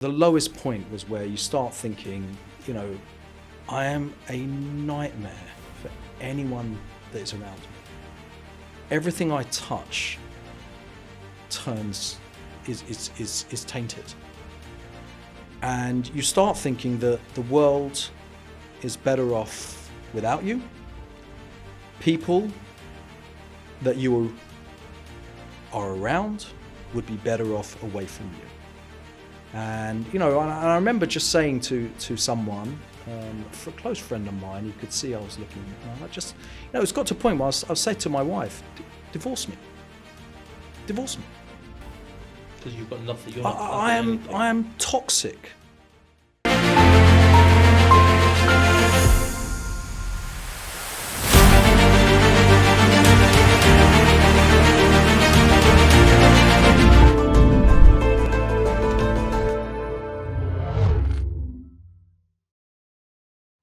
The lowest point was where you start thinking, I am a nightmare for anyone that is around me. Everything I touch is tainted. And you start thinking that the world is better off without you. People that you are around would be better off away from you. And I remember just saying to someone, for a close friend of mine, he could see I was looking, and I just, it's got to a point where I said to my wife, divorce me. Divorce me. Because you've got nothing. I am toxic.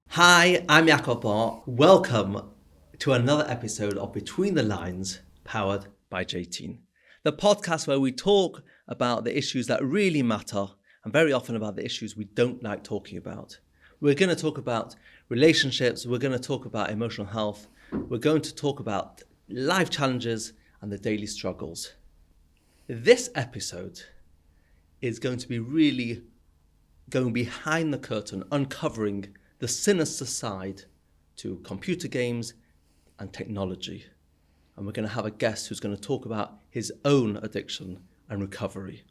Hi, I'm Yaakov Barr. Welcome to another episode of Between the Lines, powered by J-Teen. The podcast where we talk about the issues that really matter, and very often about the issues we don't like talking about. We're going to talk about relationships, we're going to talk about emotional health, we're going to talk about life challenges and the daily struggles. This episode is going to be really going behind the curtain, uncovering the sinister side to computer games and technology. And we're going to have a guest who's going to talk about his own addiction and recovery.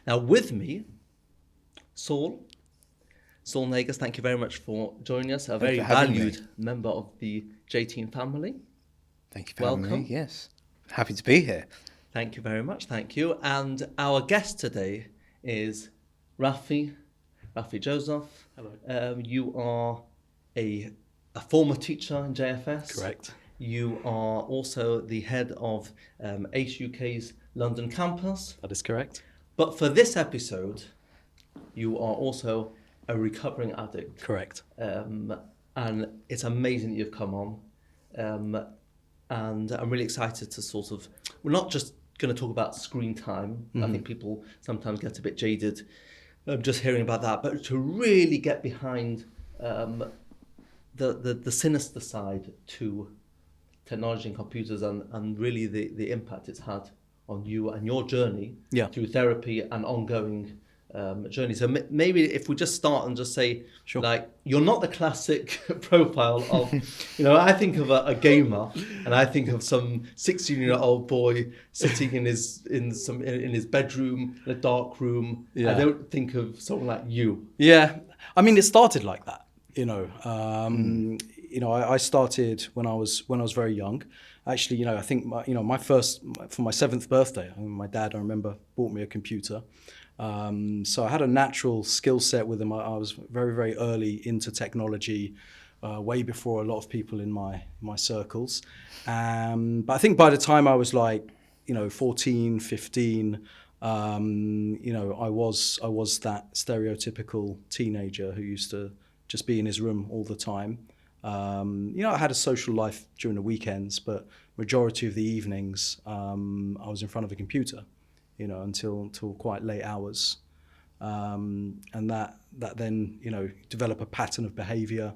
Now with me, Saul Nagus, thank you very much for joining us, a very valued member of the J-Teen family. Thank you for having me, yes. Happy to be here. Thank you very much, thank you. And our guest today is Rafi Joseph. Hello. You are a former teacher in JFS. Correct. You are also the head of Aish UK's London campus. That is correct. But for this episode, you are also a recovering addict. Correct. And it's amazing that you've come on. And I'm really excited to we're not just going to talk about screen time. Mm-hmm. I think people sometimes get a bit jaded just hearing about that, but to really get behind the sinister side to technology and computers and really the impact it's had on you and your journey through therapy and ongoing journey. So maybe if we just start and just say, sure. Like, you're not the classic profile of, I think of a gamer and I think of some 16-year-old boy sitting in his bedroom in a dark room. Yeah. I don't think of someone like you. Yeah, I mean, it started like that. I started when I was very young. Actually, I think for my 7th birthday, my dad, I remember, bought me a computer. So I had a natural skill set with him. I was very, very early into technology, way before a lot of people in my circles. But I think by the time I was 14, 15, I was that stereotypical teenager who used to just be in his room all the time. I had a social life during the weekends, but majority of the evenings, I was in front of a computer, until quite late hours. And that then, develop a pattern of behavior,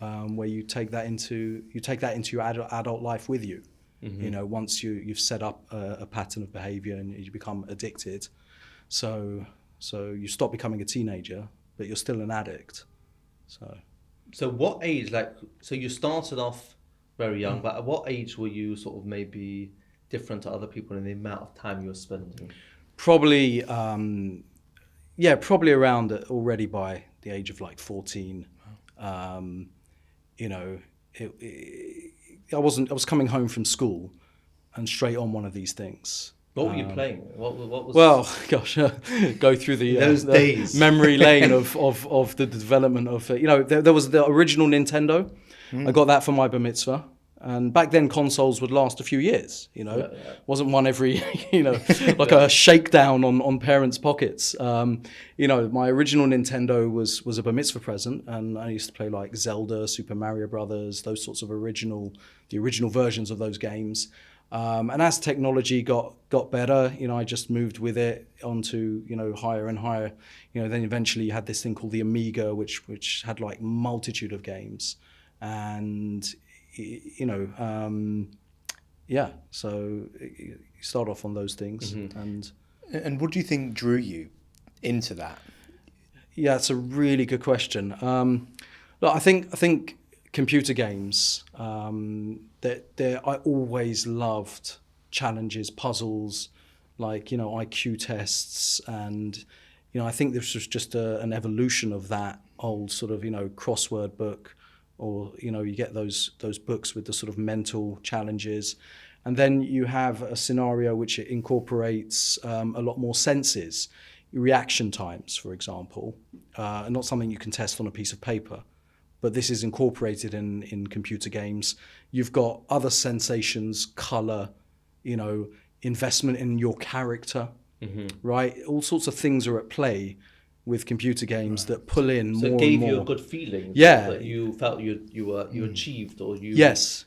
where you take that into your adult life with you. Mm-hmm. Once you've set up a pattern of behavior and you become addicted. So you stop becoming a teenager, but you're still an addict. So what age, so you started off very young, but at what age were you sort of maybe different to other people in the amount of time you were spending? Probably around already by the age of 14. I was coming home from school and straight on one of these things. What were you playing? What was? Well, gosh, go through those days memory lane of the development of there was the original Nintendo. I got that for my bar mitzvah. And back then consoles would last a few years, wasn't one every, like a shakedown on parents' pockets. My original Nintendo was a bar mitzvah present, and I used to play Zelda, Super Mario Brothers, those sorts of the original versions of those games. And as technology got better, I just moved with it onto, higher and higher. Then eventually you had this thing called the Amiga, which had like multitude of games. And, so you start off on those things. And what do you think drew you into that? Yeah, it's a really good question. Look, I think computer games, I always loved challenges, puzzles, like, IQ tests. And, I think this was just an evolution of that old sort of, crossword book, or, you get those books with the sort of mental challenges. And then you have a scenario which incorporates a lot more senses, reaction times, for example, and not something you can test on a piece of paper. But this is incorporated in computer games. You've got other sensations, color, investment in your character, right? All sorts of things are at play with computer games that pull in more and more. So it gave you a good feeling. Yeah. That you felt you achieved, or you. Yes.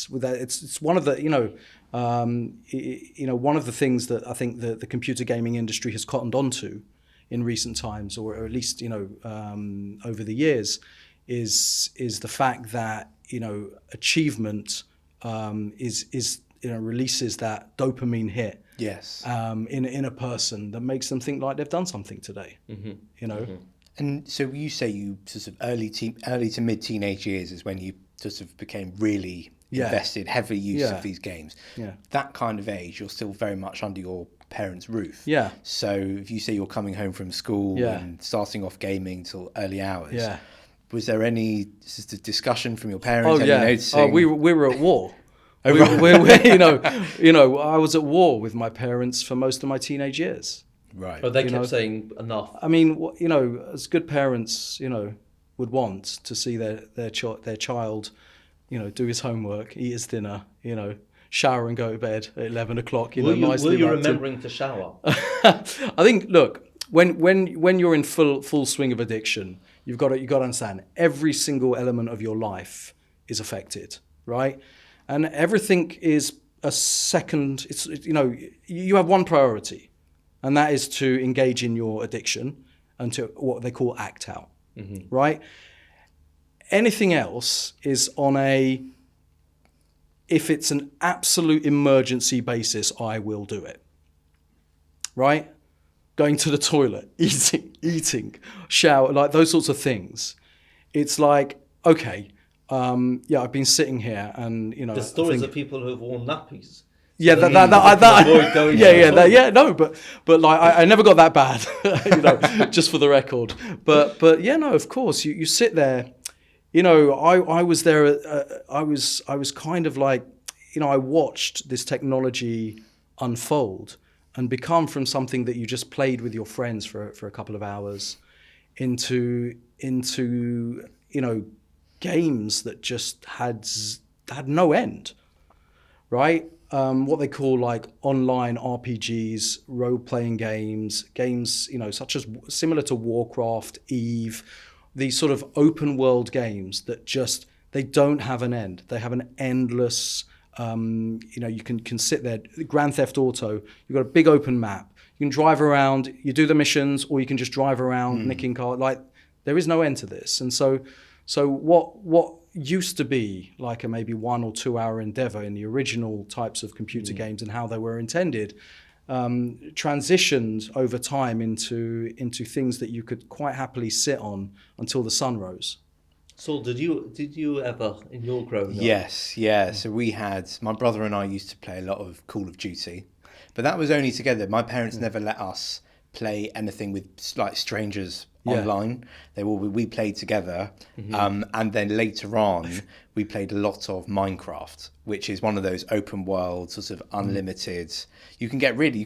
With that, it's one of the one of the things that I think the computer gaming industry has cottoned onto in recent times, or at least over the years, is the fact that achievement is releases that dopamine hit. Yes. In a person that makes them think like they've done something today. And so you say you sort of early to mid teenage years is when you sort of became really invested, heavy use of these games. Yeah. That kind of age, you're still very much under your parents' roof. Yeah. So if you say you're coming home from school and starting off gaming till early hours, was there any sort of discussion from your parents? Oh, we were at war. I was at war with my parents for most of my teenage years. Right. But they kept saying enough. I mean, as good parents, would want to see their child, do his homework, eat his dinner, shower and go to bed at 11 o'clock. Were you remembering to shower? I think, look, when you're in full swing of addiction, you've got to understand every single element of your life is affected, right? And everything is a second. It's you have one priority, and that is to engage in your addiction and to what they call act out, right? Anything else is on if it's an absolute emergency basis, I will do it, right? Going to the toilet, eating, shower, like those sorts of things. It's like, okay, I've been sitting here and, the stories of people who have worn nappies. Yeah, but like I never got that bad, just for the record. But of course, you sit there, I was there, I was kind of like, I watched this technology unfold and become from something that you just played with your friends for a couple of hours into games that just had no end, right? What they call like online RPGs, role-playing games, such as similar to Warcraft, Eve, these sort of open world games that they don't have an end. They have an endless, you can sit there. Grand Theft Auto, you've got a big open map. You can drive around, you do the missions, or you can just drive around nicking cars. Like, there is no end to this. And so what used to be like a maybe 1 or 2 hour endeavor in the original types of computer games and how they were intended, transitioned over time into things that you could quite happily sit on until the sun rose. Saul, did you ever in your growing up? Yes, yeah. So my brother and I used to play a lot of Call of Duty, but that was only together. My parents never let us play anything with like strangers online. We played together, and then later on we played a lot of Minecraft, which is one of those open world sort of unlimited. You can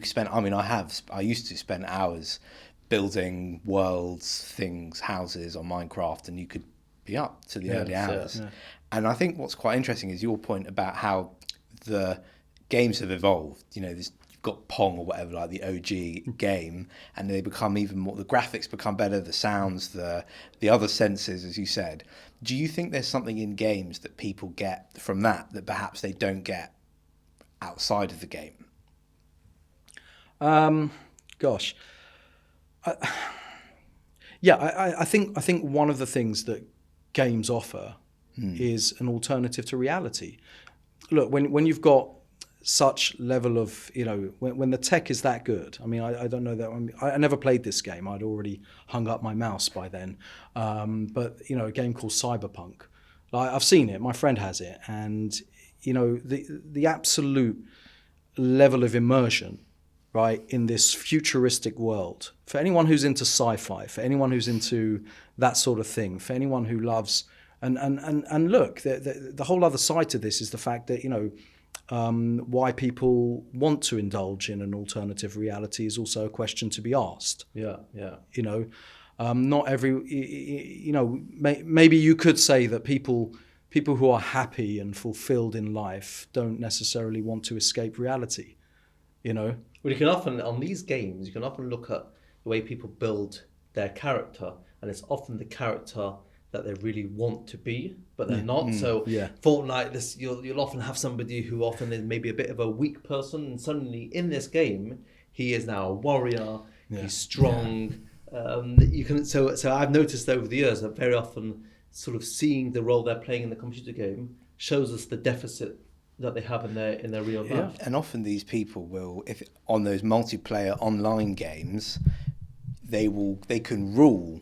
spend. I mean, I used to spend hours building worlds, things, houses on Minecraft, and you could be up to the early hours. Yeah. And I think what's quite interesting is your point about how the games have evolved. You've got Pong or whatever, like the OG game, and they become even more, the graphics become better, the sounds, the other senses, as you said. Do you think there's something in games that people get from that perhaps they don't get outside of the game? Gosh. I think one of the things that games offer is an alternative to reality. Look, when you've got such level of, when the tech is that good. I mean, I don't know that. I never played this game. I'd already hung up my mouse by then. But, a game called Cyberpunk. I've seen it. My friend has it. And, the absolute level of immersion, right, in this futuristic world. For anyone who's into sci-fi, for anyone who's into that sort of thing, for anyone who loves... And look, the whole other side to this is the fact that, why people want to indulge in an alternative reality is also a question to be asked. Yeah. Not every, maybe you could say that people who are happy and fulfilled in life don't necessarily want to escape reality, Well, you can often, on these games, you can often look at the way people build their character, and it's often the character that they really want to be, but they're not. So Fortnite, you'll often have somebody who often is maybe a bit of a weak person, and suddenly in this game, he is now a warrior. He's strong. You can. So I've noticed over the years that very often, sort of seeing the role they're playing in the computer game shows us the deficit that they have in their real life. And often these people will, if on those multiplayer online games, they can rule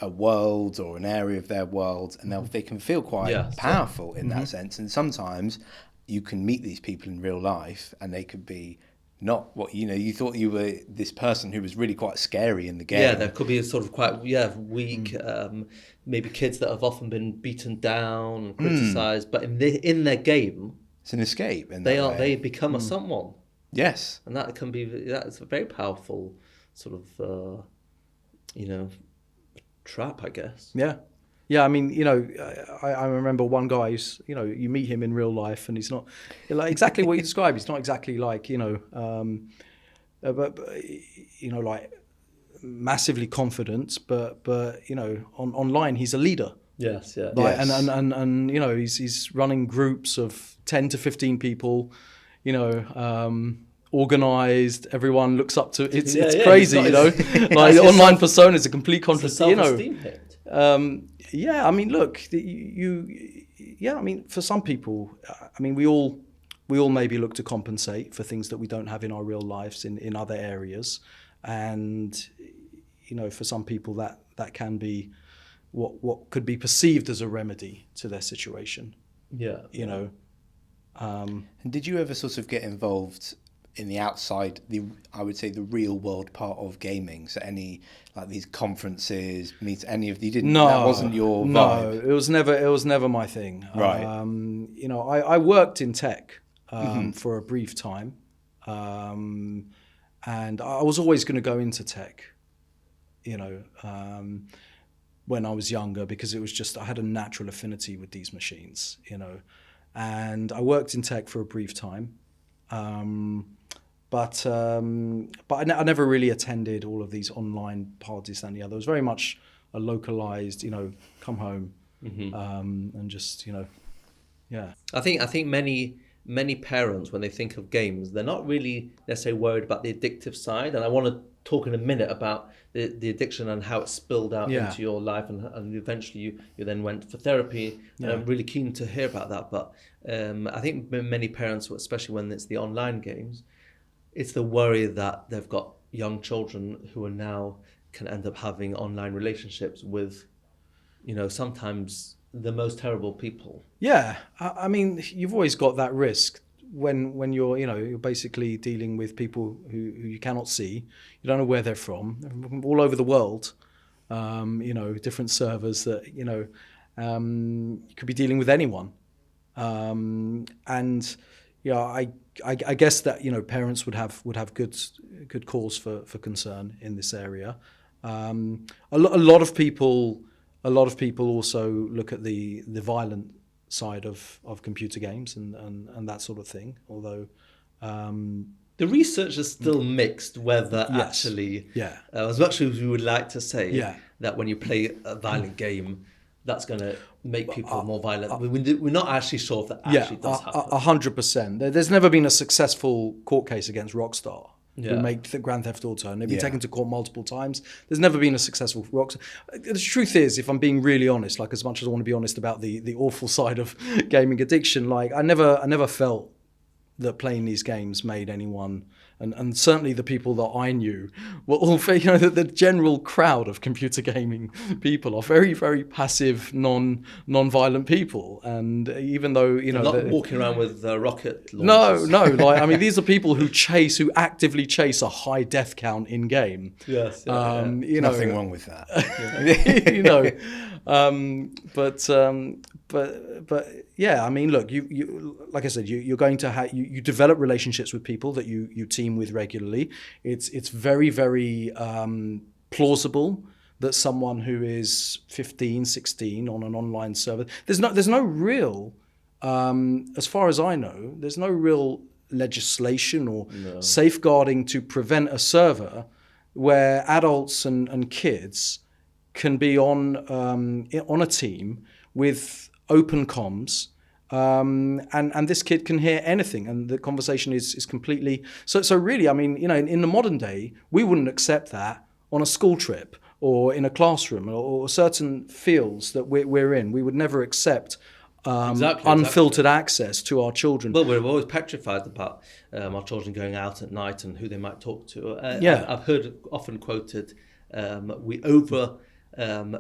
a world or an area of their world, and they can feel quite powerful in that sense. And sometimes you can meet these people in real life, and they could be not what you thought you were, this person who was really quite scary in the game. Yeah, there could be a sort of quite weak, maybe kids that have often been beaten down and criticised, but in their game, it's an escape. They become a someone. Yes, and that's a very powerful sort of trap, I guess. Yeah, I mean, I remember one guy who's, you meet him in real life and he's not like exactly what you described. He's not exactly like, like massively confident, but online he's a leader. Yes, yeah. Right? Yes. And he's running groups of 10 to 15 people, organized, everyone looks up to it's crazy, like the online persona is a complete contrast, Yeah, I mean, look, for some people, I mean, we all maybe look to compensate for things that we don't have in our real lives in other areas. And, for some people that can be what could be perceived as a remedy to their situation. Yeah. And did you ever sort of get involved in the outside, I would say the real world part of gaming? So any like these conferences, meet any of you didn't? No, that wasn't your vibe. No, it was never my thing. Right. I worked in tech for a brief time, and I was always going to go into tech. When I was younger, because it was just I had a natural affinity with these machines. And I worked in tech for a brief time. But I never really attended all of these online parties and the other. It was very much a localized, come home and just, yeah. I think many parents, when they think of games, they're not really necessarily worried about the addictive side. And I want to talk in a minute about the addiction and how it spilled out into your life, and eventually you then went for therapy. And I'm really keen to hear about that. But I think many parents, especially when it's the online games, it's the worry that they've got young children who are now can end up having online relationships with, sometimes the most terrible people. Yeah, I mean, you've always got that risk when you're, you're basically dealing with people who you cannot see. You don't know where they're from all over the world. Different servers that, you could be dealing with anyone. I guess that parents would have good cause for concern in this area. A lot of people also look at the violent side of computer games and that sort of thing. Although the research is still mixed whether actually, as much as we would like to say that when you play a violent game, that's going to make people more violent. We're not actually sure if that actually does happen. 100%. There's never been a successful court case against Rockstar who made the Grand Theft Auto, and they've been taken to court multiple times. There's never been a successful Rockstar. The truth is, if I'm being really honest, like as much as I want to be honest about the awful side of gaming addiction, like I never felt that playing these games made anyone, and certainly the people that I knew were all, the general crowd of computer gaming people are very, very passive, non-violent people. And even though, not walking around with rocket launchers. No, like, I mean, these are people who actively chase a high death count in game. Yes. Nothing wrong with that. But yeah, I mean, look, you like I said, you're going to you develop relationships with people that you team with regularly. It's very, very plausible that someone who is 15, 16 on an online server, there's no real, as far as I know, there's no real legislation or safeguarding to prevent a server where adults and kids can be on a team with open comms, and this kid can hear anything, and the conversation is completely so really, I mean, in the modern day, we wouldn't accept that on a school trip or in a classroom or certain fields that we're in. We would never accept unfiltered access to our children. Well, we're always petrified about our children going out at night and who they might talk to. I've heard often quoted, we over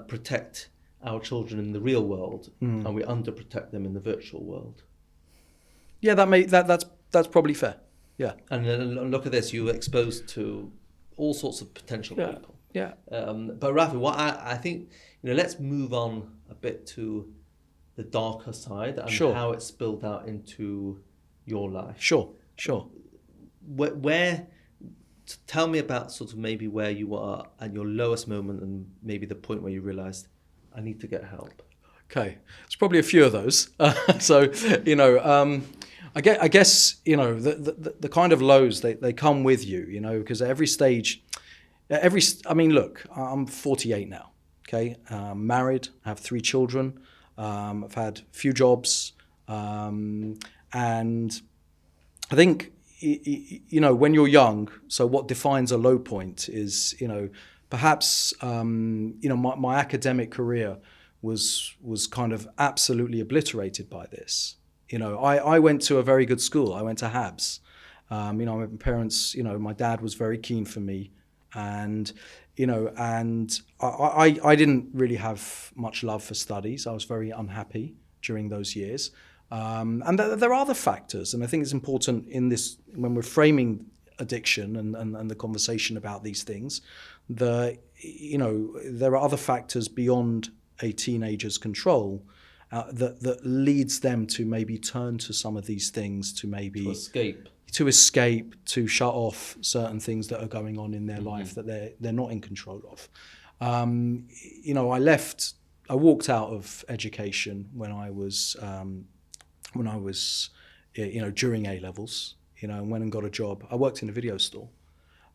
protect our children in the real world, and we underprotect them in the virtual world. Yeah, that's probably fair. Yeah. And then look at this, you were exposed to all sorts of potential people. Yeah. But Rafi, what I think, let's move on a bit to the darker side and how it spilled out into your life. Sure. Where tell me about sort of maybe where you were at your lowest moment and maybe the point where you realized I need to get help. Okay, it's probably a few of those. So, I guess the kind of lows they come with you, because at every stage, I mean, look, I'm 48 now. Okay, married, I have 3 children. I've had a few jobs, and I think when you're young, so what defines a low point is perhaps my academic career was kind of absolutely obliterated by this. I went to a very good school. I went to Habs. My parents, my dad was very keen for me, and I didn't really have much love for studies. I was very unhappy during those years, and there are other factors, and I think it's important in this when we're framing addiction and the conversation about these things. There are other factors beyond a teenager's control that leads them to maybe turn to some of these things to maybe to escape, to shut off certain things that are going on in their life that they're not in control of. I walked out of education when I was during A levels, and went and got a job. I worked in a video store,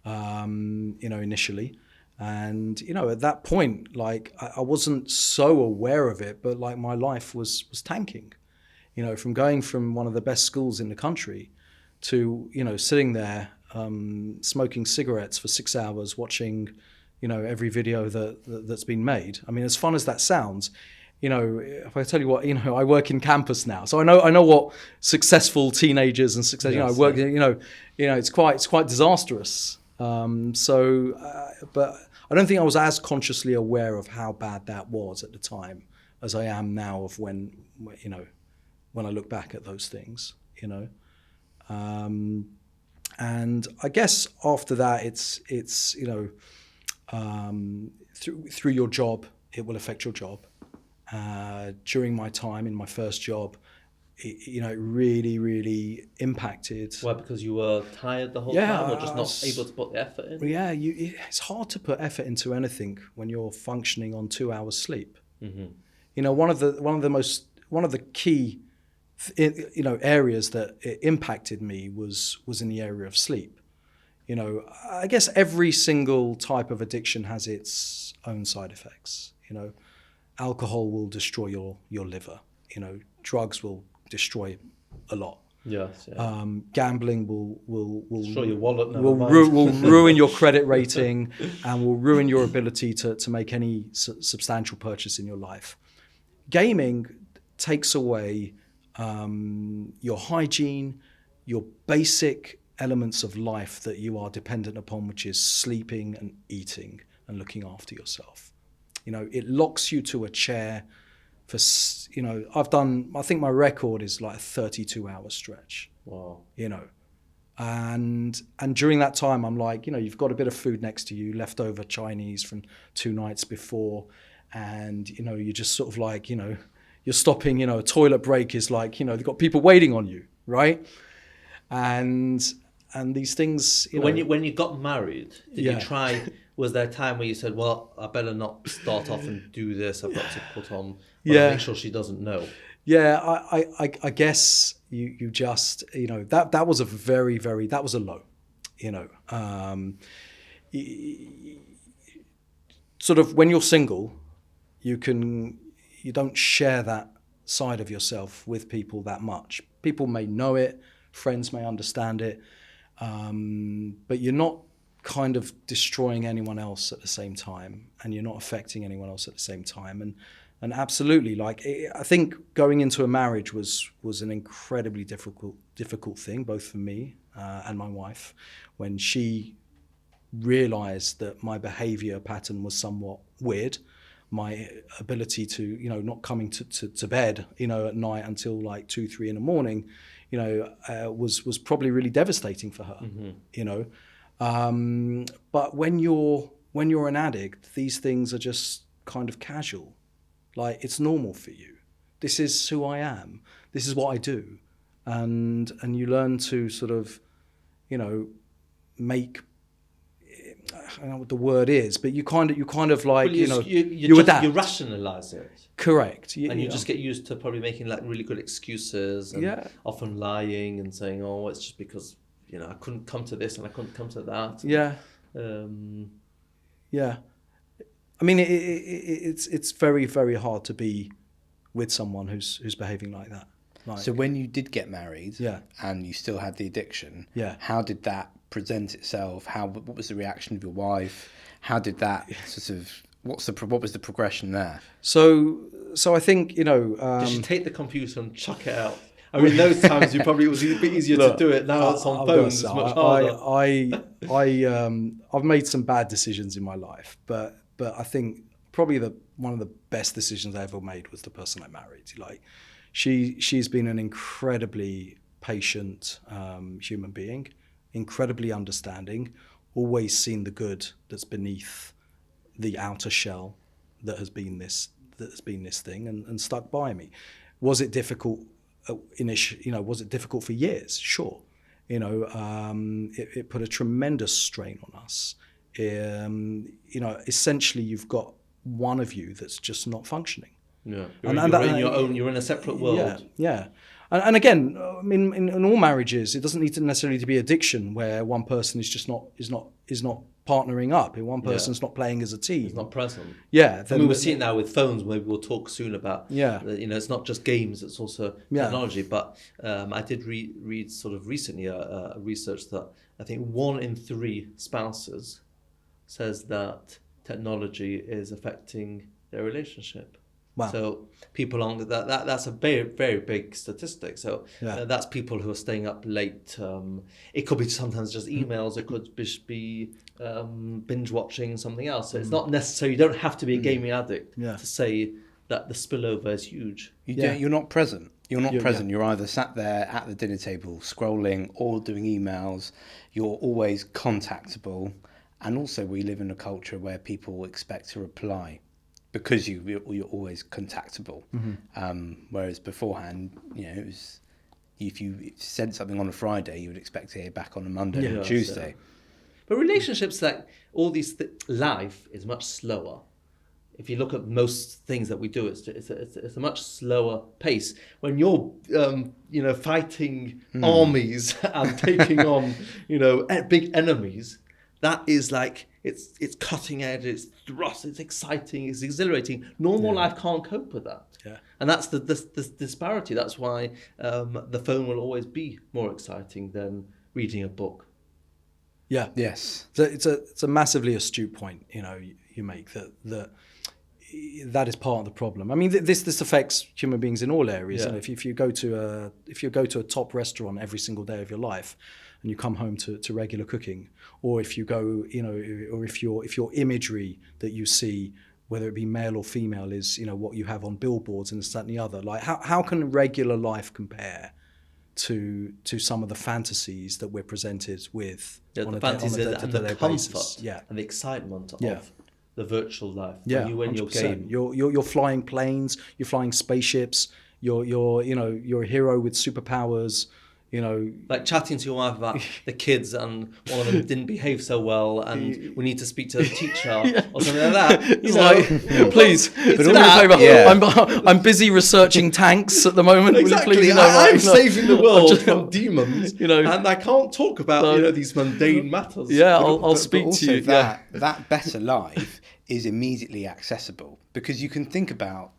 initially. And, at that point, like, I wasn't so aware of it, but like my life was tanking, from going from one of the best schools in the country to, sitting there, smoking cigarettes for 6 hours, watching, every video that's been made. I mean, as fun as that sounds, if I tell you what, I work in campus now, so I know what successful teenagers and success. I work. It's quite disastrous. But I don't think I was as consciously aware of how bad that was at the time as I am now of when I look back at those things. And I guess after that, it's through your job, it will affect your job. During my time in my first job, it really, really impacted. Why? Because you were tired the whole time, or just not able to put the effort in? Yeah, it's hard to put effort into anything when you're functioning on 2 hours sleep. Mm-hmm. One of the key areas that it impacted me was in the area of sleep. I guess every single type of addiction has its own side effects. alcohol will destroy your liver. You know, drugs will destroy a lot. Yes. Yeah. Gambling will Destroy your wallet. Never will, mind. will ruin your credit rating and will ruin your ability to make any substantial purchase in your life. Gaming takes away your hygiene, your basic elements of life that you are dependent upon, which is sleeping and eating and looking after yourself. You know, it locks you to a chair for, you know, I think my record is like a 32-hour stretch. Wow. You know, and during that time, I'm like, you know, you've got a bit of food next to you, leftover Chinese from 2 nights before, and, you know, you're just sort of like, you know, you're stopping, you know, a toilet break is like, you know, they've got people waiting on you, right? And these things, you know. When you got married, did Yeah. you try? Was there a time where you said, "Well, I better not start off and do this. I've got to put on. Yeah. Make sure she doesn't know." Yeah, I guess you just, you know, that was a very, very, that was a low, you know. Sort of when you're single, you don't share that side of yourself with people that much. People may know it, friends may understand it, but you're not kind of destroying anyone else at the same time, and you're not affecting anyone else at the same time. And absolutely, like, I think going into a marriage was an incredibly difficult thing, both for me and my wife, when she realized that my behavior pattern was somewhat weird. My ability to, you know, not coming to bed, you know, at night until like 2-3 in the morning, you know, was probably really devastating for her, you know. But when you're an addict, these things are just kind of casual. Like, it's normal for you. This is who I am. This is what I do. And you learn to sort of, you know, make, I don't know what the word is, but you kind of like, Well, you adapt. You rationalize it. Correct. And you just get used to probably making like really good excuses and often lying and saying, "Oh, it's just because, you know, I couldn't come to this and I couldn't come to that." Yeah. Yeah. I mean, it's very, very hard to be with someone who's behaving like that. Like, so when you did get married, Yeah. and you still had the addiction, Yeah. how did that present itself? What was the reaction of your wife? How did that sort of what was the progression there? So I think, you know, Did you take the computer and chuck it out? I mean, those times it was a bit easier to do it. Now it's on phones. It's much harder. I've made some bad decisions in my life, but I think probably one of the best decisions I ever made was the person I married. Like, she's been an incredibly patient human being, incredibly understanding, always seen the good that's beneath the outer shell that has been this thing, and stuck by me. Was it difficult initially? You know, was it difficult for years? Sure. You know, it put a tremendous strain on us. You know, essentially, you've got one of you that's just not functioning. Yeah, you're in your own. You're in a separate world. Yeah. And again, I mean, in all marriages, it doesn't need to necessarily to be addiction where one person is just not partnering up. If one person's not playing as a team, It's not present. Yeah, I mean, we're seeing now with phones. Maybe we'll talk soon about. Yeah. You know, it's not just games; it's also technology. But I did read sort of recently a research that I think 1 in 3 spouses says that technology is affecting their relationship. Wow. So people on that's a very, very big statistic. So that's people who are staying up late. It could be sometimes just emails. It could be binge watching something else. So it's not necessary. You don't have to be a gaming addict to say that the spillover is huge. You're not present. You're not present. You're either sat there at the dinner table scrolling or doing emails. You're always contactable. And also we live in a culture where people expect to reply because you're always contactable. Whereas beforehand, you know, it was, if you sent something on a Friday, you would expect to hear back on a Monday or Tuesday. But relationships, like all these, life is much slower. If you look at most things that we do, it's a much slower pace. When you're, you know, fighting armies and taking on, you know, big enemies, that is like, it's cutting edge, it's thrust, it's exciting, it's exhilarating. Normal life can't cope with that. Yeah. And that's the disparity. That's why the phone will always be more exciting than reading a book. Yeah. Yes. It's a massively astute point, you make that is part of the problem. I mean, this affects human beings in all areas. Yeah. And if you go to a top restaurant every single day of your life, and you come home to regular cooking, or if you go, or if your imagery that you see, whether it be male or female, is what you have on billboards and this, that, and the other. Like, how can regular life compare to some of the fantasies that we're presented with? The fantasies and the comfort, basis. and the excitement Yeah. of the virtual life. Yeah, When you win your 100%. game. You're flying planes, you're flying spaceships, you're a hero with superpowers. Like chatting to your wife about the kids and one of them didn't behave so well and we need to speak to the teacher or something like that. It's please, it's do me a that, favour. yeah. I'm busy researching tanks at the moment. Exactly. Will you please, I'm saving the world from demons, and I can't talk about these mundane matters. Yeah, But I'll speak also to you. That better life is immediately accessible, because you can think about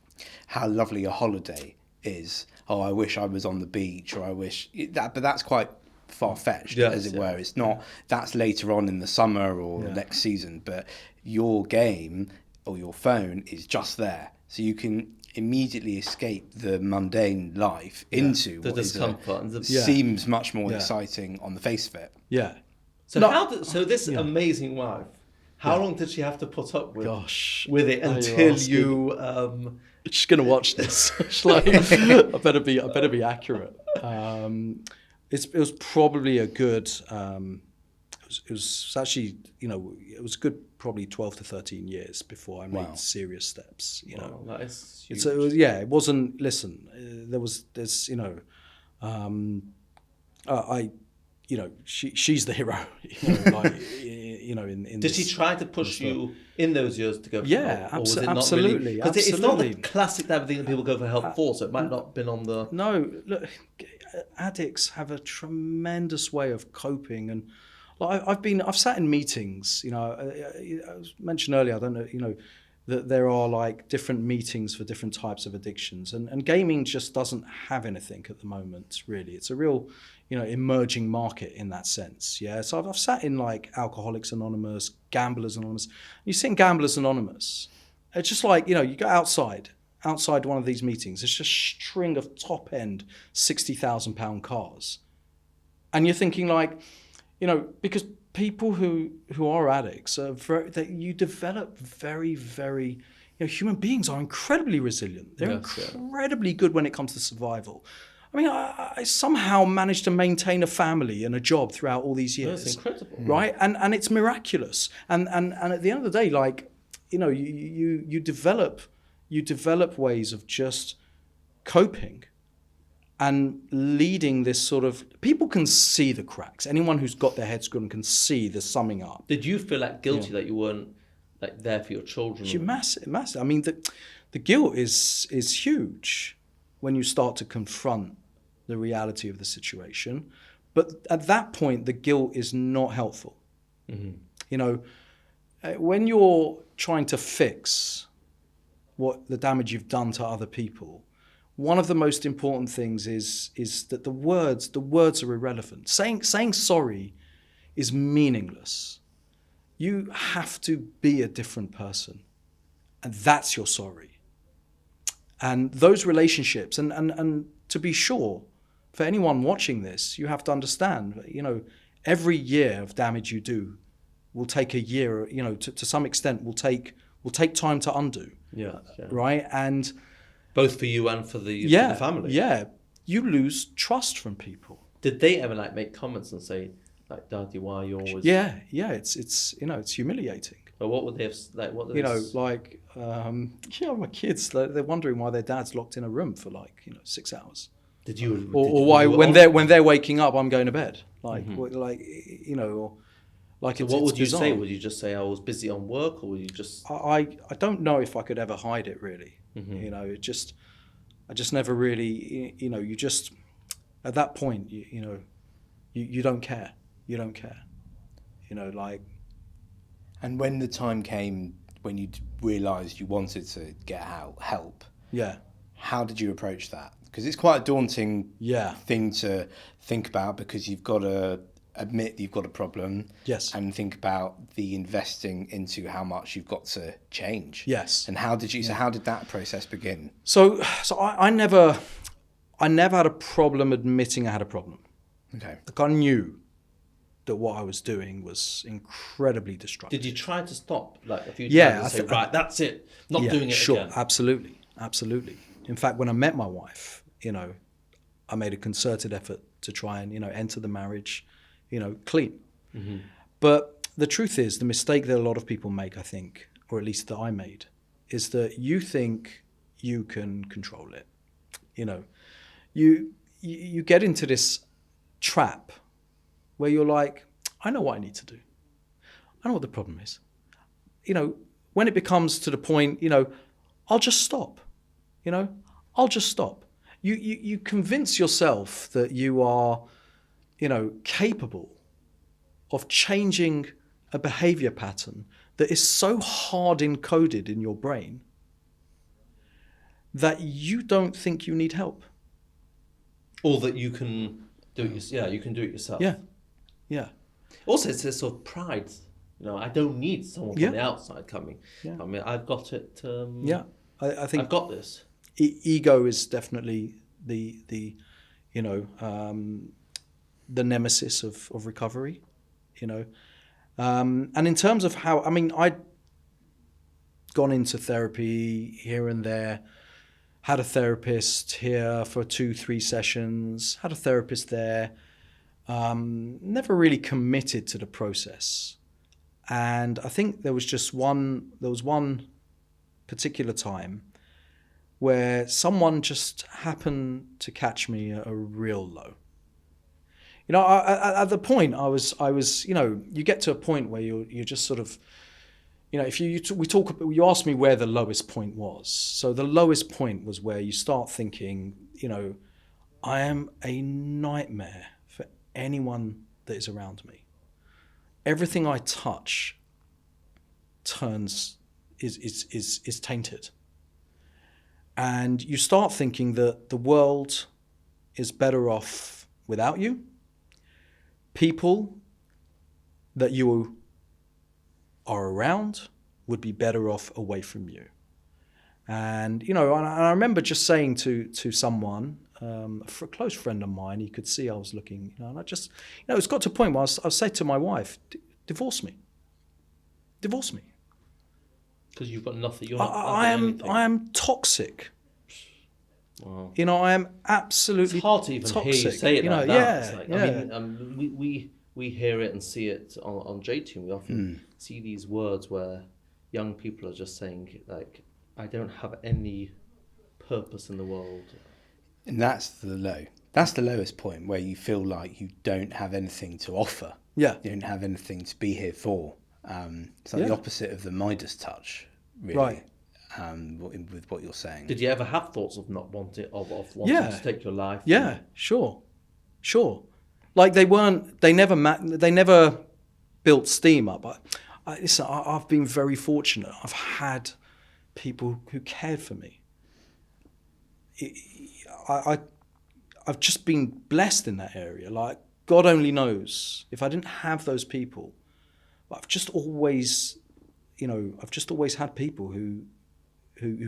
how lovely a holiday is. Oh, I wish I was on the beach, or I wish that, but that's quite far-fetched, as it were. It's not, that's later on in the summer or next season, but your game or your phone is just there. So you can immediately escape the mundane life into the what is discomfort and seems much more exciting on the face of it. Yeah. So this amazing wife, how long did she have to put up with with it Now until you're you She's gonna watch this. She's like, I better be accurate. It was probably a good. It was actually, it was a good probably 12 to 13 years before I made serious steps. that is huge. So it wasn't. Listen, she's the hero. Did she try to push you in those years to go for help? Or was it not absolutely. really? Because it's not the classic type of thing that people go for help for, so it might not have been on the... No, look, addicts have a tremendous way of coping, and like I've sat in meetings. I was mentioned earlier. I don't know. That there are like different meetings for different types of addictions, and gaming just doesn't have anything at the moment. Really, it's a real emerging market in that sense. Yeah, so I've sat in like Alcoholics Anonymous, Gamblers Anonymous. You sit in Gamblers Anonymous, it's just like you go outside one of these meetings. It's just a string of top end £60,000 cars, and you're thinking like, because people who are addicts are you develop very, very, human beings are incredibly resilient. They're incredibly good when it comes to survival. I mean, I somehow managed to maintain a family and a job throughout all these years. That's incredible. Right? And it's miraculous. And at the end of the day, like, you develop ways of just coping and leading this sort of... People can see the cracks. Anyone who's got their head screwed on can see the summing up. Did you feel like guilty that you weren't like there for your children? Massive. I mean, the guilt is huge when you start to confront the reality of the situation. But at that point, the guilt is not helpful. Mm-hmm. When you're trying to fix what the damage you've done to other people, one of the most important things is that the words are irrelevant. Saying sorry is meaningless. You have to be a different person, and that's your sorry. And those relationships, and to be sure, for anyone watching this, you have to understand, every year of damage you do will take a year, to some extent will take time to undo. Yeah. Right? And both for you and for the family. Yeah. You lose trust from people. Did they ever make comments and say, like, Daddy, why are you always... Yeah. It's humiliating. But what would they have... What would my kids, they're wondering why their dad's locked in a room for 6 hours. Did you... Or why when they're waking up, I'm going to bed. Or So what would you say? Would you just say I was busy on work, or would you just... I don't know if I could ever hide it, really. Mm-hmm. I just never really, you just, at that point, you don't care. You don't care. And when the time came when you realised you wanted to get help, Yeah. how did you approach that? Because it's quite a daunting Yeah. thing to think about, because you've got to admit you've got a problem. Yes. And think about the investing into how much you've got to change. Yes. And how did that process begin? So I never had a problem admitting I had a problem. Okay. Like, I knew that what I was doing was incredibly destructive. Did you try to stop like a few Yeah, times and say, right, that's it, not doing it sure, again? Absolutely. In fact, when I met my wife, I made a concerted effort to try and, enter the marriage, clean. Mm-hmm. But the truth is, the mistake that a lot of people make, I think, or at least that I made, is that you think you can control it. You get into this trap where you're like, I know what I need to do. I know what the problem is. When it becomes to the point, I'll just stop. I'll just stop. You convince yourself that you are, capable of changing a behavior pattern that is so hard encoded in your brain that you don't think you need help. Or that you can do it. You can do it yourself. Yeah. Also, it's a sort of pride. I don't need someone from the outside coming. Yeah. I mean, I've got it. I think I've got this. Ego is definitely the nemesis of recovery. And in terms of how, I'd gone into therapy here and there, had a therapist here for 2-3 sessions, had a therapist there, never really committed to the process. And I think there was one particular time where someone just happened to catch me at a real low. At the point I was, you get to a point where you're just sort of, if you asked me where the lowest point was. So the lowest point was where you start thinking, I am a nightmare for anyone that is around me. Everything I touch is tainted. And you start thinking that the world is better off without you. People that you are around would be better off away from you. And, and I remember just saying to someone, a close friend of mine, he could see I was looking, and I just, it's got to a point where I say to my wife, divorce me. Divorce me. Because you've got nothing. I am toxic. Wow. I am absolutely toxic. It's hard to even toxic. Hear you say it like that. Yeah, it's like, yeah. We hear it and see it on J-Team. We often see these words where young people are just saying, like, I don't have any purpose in the world. And that's the low. That's the lowest point, where you feel like you don't have anything to offer. Yeah. You don't have anything to be here for. It's like the opposite of the Midas touch, really. Right. With what you're saying. Did you ever have thoughts of not wanting to take your life? Yeah, sure. Like they never built steam up. Listen, I've been very fortunate. I've had people who cared for me. I've just been blessed in that area. Like, God only knows. If I didn't have those people, I've just always had people who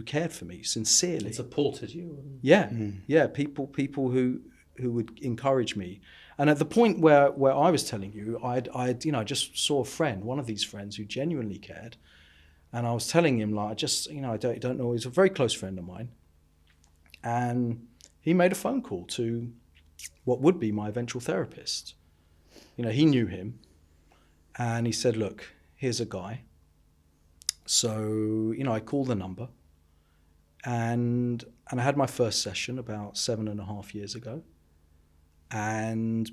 cared for me sincerely and supported you. Yeah, people who would encourage me. And at the point where I was telling you, I just saw a friend, one of these friends who genuinely cared, and I was telling him, like, I don't know, he's a very close friend of mine, and he made a phone call to what would be my eventual therapist. He knew him, and he said, look, here's a guy. So, I called the number, and I had my first session about 7.5 years ago, and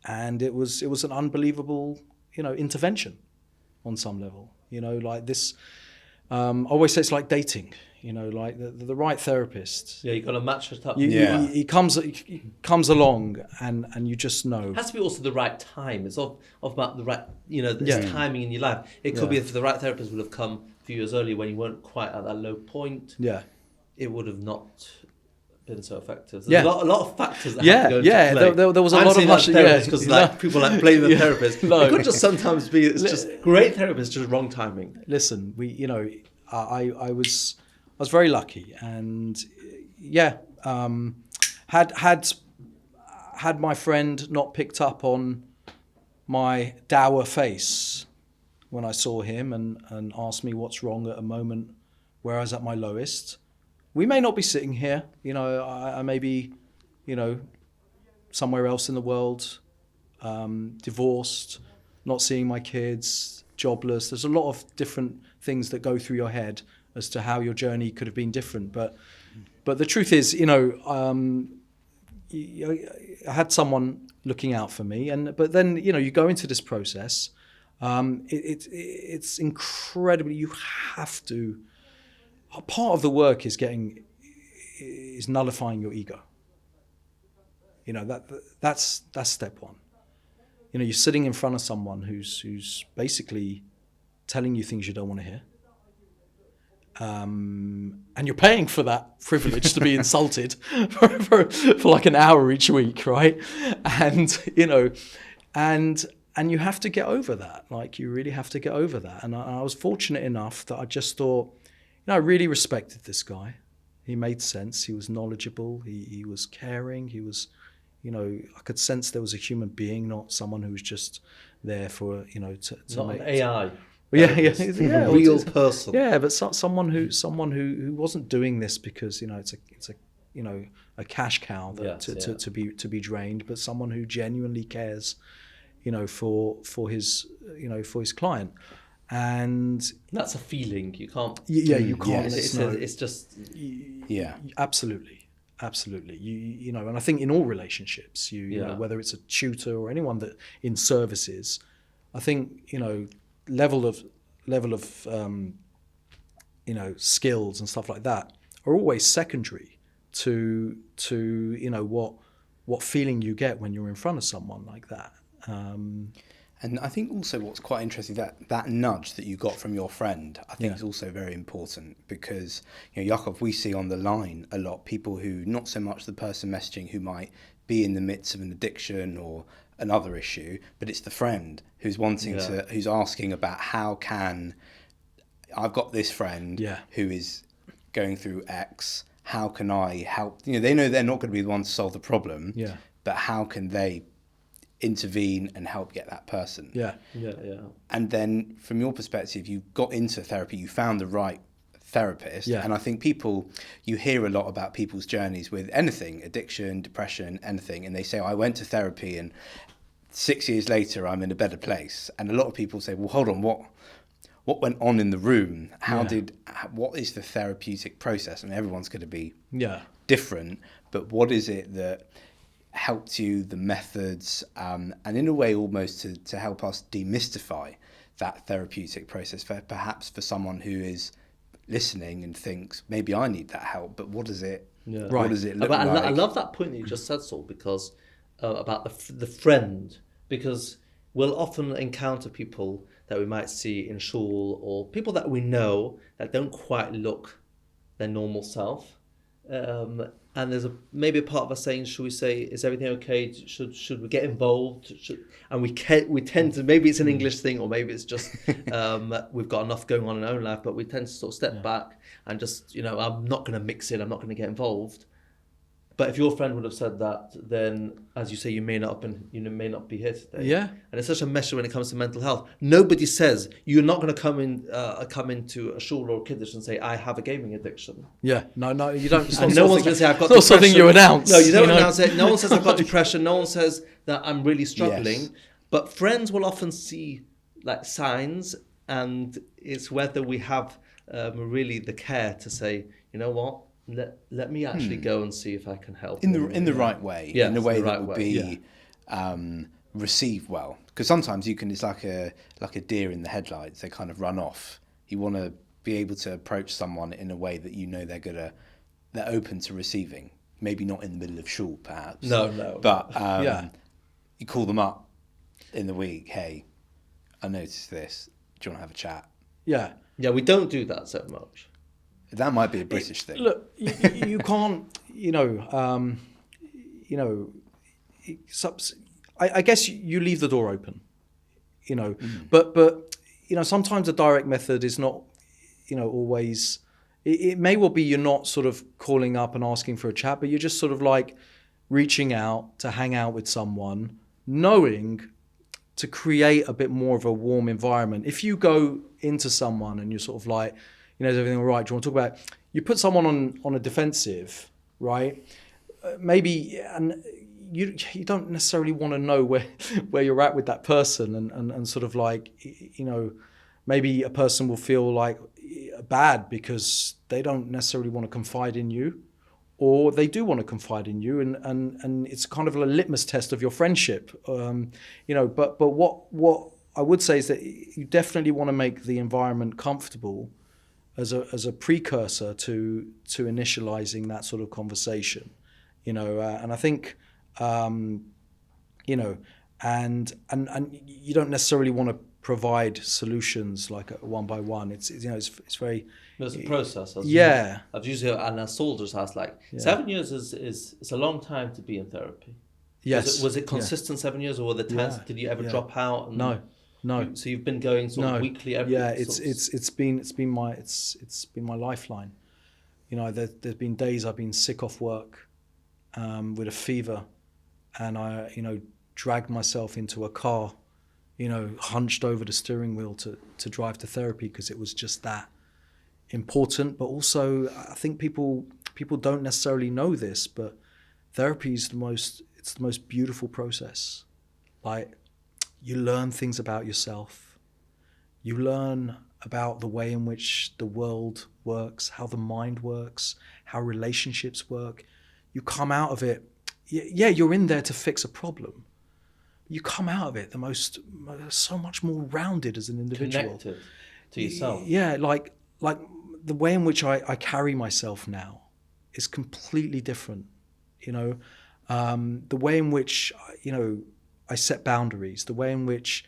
it was an unbelievable, intervention on some level. Like this I always say it's like dating. You know, like the right therapist. Yeah, you got to match it up. He comes along, and you just know. It has to be also the right time. It's about the right, there's timing in your life. It could be if the right therapist would have come a few years earlier when you weren't quite at that low point. Yeah, it would have not been so effective. There's a lot of factors that have to go into play. There was a lot of because people blame the therapist. No. It could just sometimes be it's just great therapist, just wrong timing. Listen, I was very lucky, and had my friend not picked up on my dour face when I saw him and asked me what's wrong at a moment where I was at my lowest, we may not be sitting here. I may be, somewhere else in the world, divorced, not seeing my kids, jobless. There's a lot of different things that go through your head as to how your journey could have been different. But the truth is, I had someone looking out for me, but then you go into this process. It's incredibly. You have to. Part of the work is nullifying your ego. That's step one. You're sitting in front of someone who's basically telling you things you don't want to hear. And you're paying for that privilege to be insulted for like an hour each week, right? And and you have to get over that. Like, you really have to get over that. And I was fortunate enough that I just thought, I really respected this guy. He made sense. He was knowledgeable. He was caring. He was, I could sense there was a human being, not someone who was just there for, to not make an AI. Yeah, real person. Yeah, but someone who wasn't doing this because it's a cash cow to be drained, but someone who genuinely cares, for his client, and that's a feeling you can't. You can't. It's just absolutely. And I think in all relationships, whether it's a tutor or anyone that in services, I think level of skills and stuff like that are always secondary to what feeling you get when you're in front of someone like that. And I think also what's quite interesting, that nudge that you got from your friend, I think is also very important, because Yaakov, we see on the line a lot people who, not so much the person messaging who might be in the midst of an addiction or another issue, but it's the friend who's who's asking about I've got this friend who is going through X, how can I help? They know they're not going to be the one to solve the problem, but how can they intervene and help get that person? And then from your perspective, you got into therapy, you found the right therapist, and I think you hear a lot about people's journeys with anything, addiction, depression, anything, and they say, I went to therapy and 6 years later I'm in a better place. And a lot of people say, well, hold on, what went on in the room? What is the therapeutic process? And everyone's going to be different, but what is it that helped you, the methods, and in a way almost to help us demystify that therapeutic process perhaps for someone who is listening and thinks, maybe I need that help, but what does it what does it look like? I love that point that you just said, Saul, because about the friend, because we'll often encounter people that we might see in shul, or people that we know that don't quite look their normal self. And there's maybe a part of us saying, should we say, is everything okay? Should we get involved? And we tend to, maybe it's an English thing, or maybe it's just we've got enough going on in our own life, but we tend to sort of step back and just, I'm not going to mix in, I'm not going to get involved. But if your friend would have said that, then, as you say, you may not be here today. Yeah. And it's such a measure when it comes to mental health. Nobody says you're not going to come into a shul or a kiddush and say, I have a gaming addiction. Yeah. No, you don't. And no one's going to say, I've got depression. It's not something you announce. No, you don't announce it. No one says, I've got depression. No one says that I'm really struggling. Yes. But friends will often see like signs, and it's whether we have really the care to say, you know what? Let me actually go and see if I can help in the right way, in a way that will be received well. Because sometimes it's like a deer in the headlights. They kind of run off. You want to be able to approach someone in a way that you know they're open to receiving. Maybe not in the middle of shul, perhaps. No. But Yeah. you call them up in the week. Hey, I noticed this. Do you want to have a chat? Yeah. Yeah, we don't do that so much. That might be a British thing. Look, you can't, I guess you leave the door open, but sometimes a direct method is not, always, it may well be you're not sort of calling up and asking for a chat, but you're just sort of like reaching out to hang out with someone, knowing to create a bit more of a warm environment. If you go into someone and you're sort of like, is everything all right? Do you want to talk about it? You put someone on a defensive, right? Maybe, and you don't necessarily want to know where you're at with that person, and sort of like, maybe a person will feel like bad because they don't necessarily want to confide in you, or they do want to confide in you, and it's kind of a litmus test of your friendship, But what I would say is that you definitely want to make the environment comfortable as a precursor to initializing that sort of conversation, and I think, and you don't necessarily want to provide solutions like one by one. It's very. There's a process. Yeah. I've usually, and a soldier's house, 7 years is a long time to be in therapy. Yes. Was it consistent 7 years, or were there times did you ever drop out? No. So you've been going sort of weekly every. Yeah, it's been my lifeline. There's been days I've been sick off work, with a fever, and I dragged myself into a car, hunched over the steering wheel to drive to therapy, because it was just that important. But also, I think people don't necessarily know this, but therapy is the most beautiful process. Like, you learn things about yourself. You learn about the way in which the world works, how the mind works, how relationships work. You come out of it, you're in there to fix a problem. You come out of it so much more rounded as an individual. Connected to yourself. Yeah, like the way in which I carry myself now is completely different. The way in which, I set boundaries, the way in which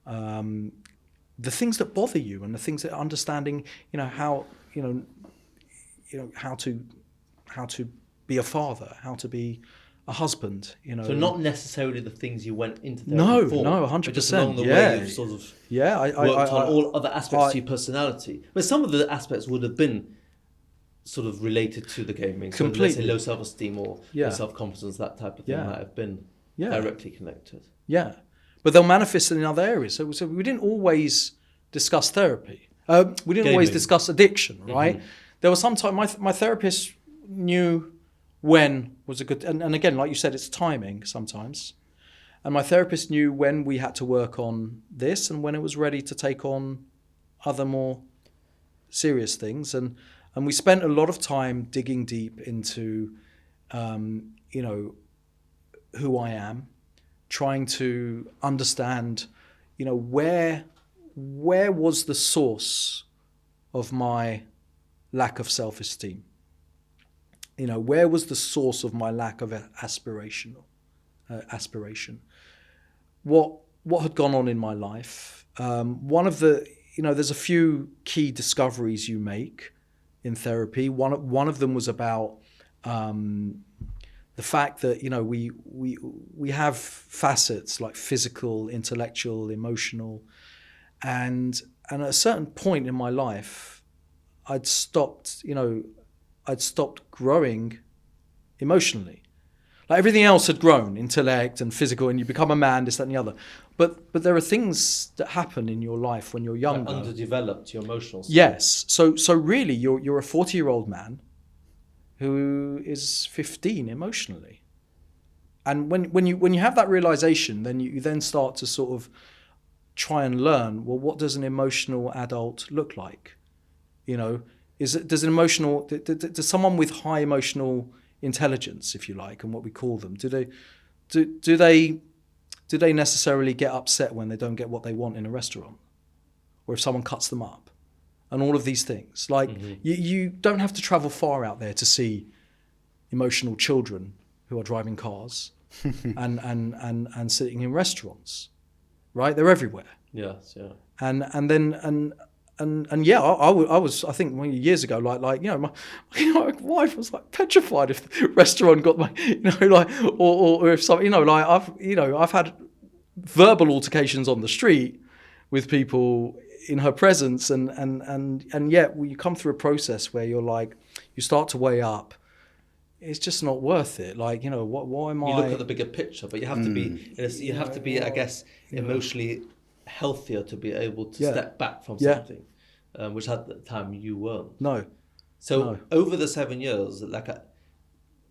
the things that bother you, and the things that understanding, how to be a father, how to be a husband, So not necessarily the things you went into therapy for. No, 100%. Just along the way you've sort of worked on all other aspects to your personality. But some of the aspects would have been sort of related to the gaming. So Completely. let's say low self-esteem or low self-confidence, that type of thing might have been directly connected. Yeah, but they'll manifest in other areas. So we didn't always discuss therapy. We didn't always discuss addiction, right? Mm-hmm. There was some time my therapist knew when was a good, and again, like you said, it's timing sometimes. And my therapist knew when we had to work on this and when it was ready to take on other more serious things. And we spent a lot of time digging deep into, who I am, trying to understand, where was the source of my lack of self-esteem? Where was the source of my lack of aspiration? What had gone on in my life? One of the, there's a few key discoveries you make in therapy. One of them was about the fact that we have facets like physical, intellectual, emotional, and at a certain point in my life, I'd stopped growing emotionally. Like, everything else had grown, intellect and physical, and you become a man, this, that, and the other. But there are things that happen in your life when you're younger. Like underdeveloped, your emotional side. Yes. So really, you're a 40-year-old man who is 15 emotionally. And when you have that realization, then you then start to sort of try and learn, well, what does an emotional adult look like? Does someone with high emotional intelligence, if you like, and what we call them, do they necessarily get upset when they don't get what they want in a restaurant, or if someone cuts them up? and all of these things. Like you don't have to travel far out there to see emotional children who are driving cars and sitting in restaurants, right? They're everywhere. Yes, yeah. And yeah, I think years ago, like my wife was like petrified if the restaurant got my, or if something, I've had verbal altercations on the street with people in her presence, and yet you come through a process where you're like, you start to weigh up, it's just not worth it. Like, why am I? You look at the bigger picture, but you have to be, I guess, emotionally healthier to be able to step back from something, which at the time you weren't. No. So over the 7 years, like at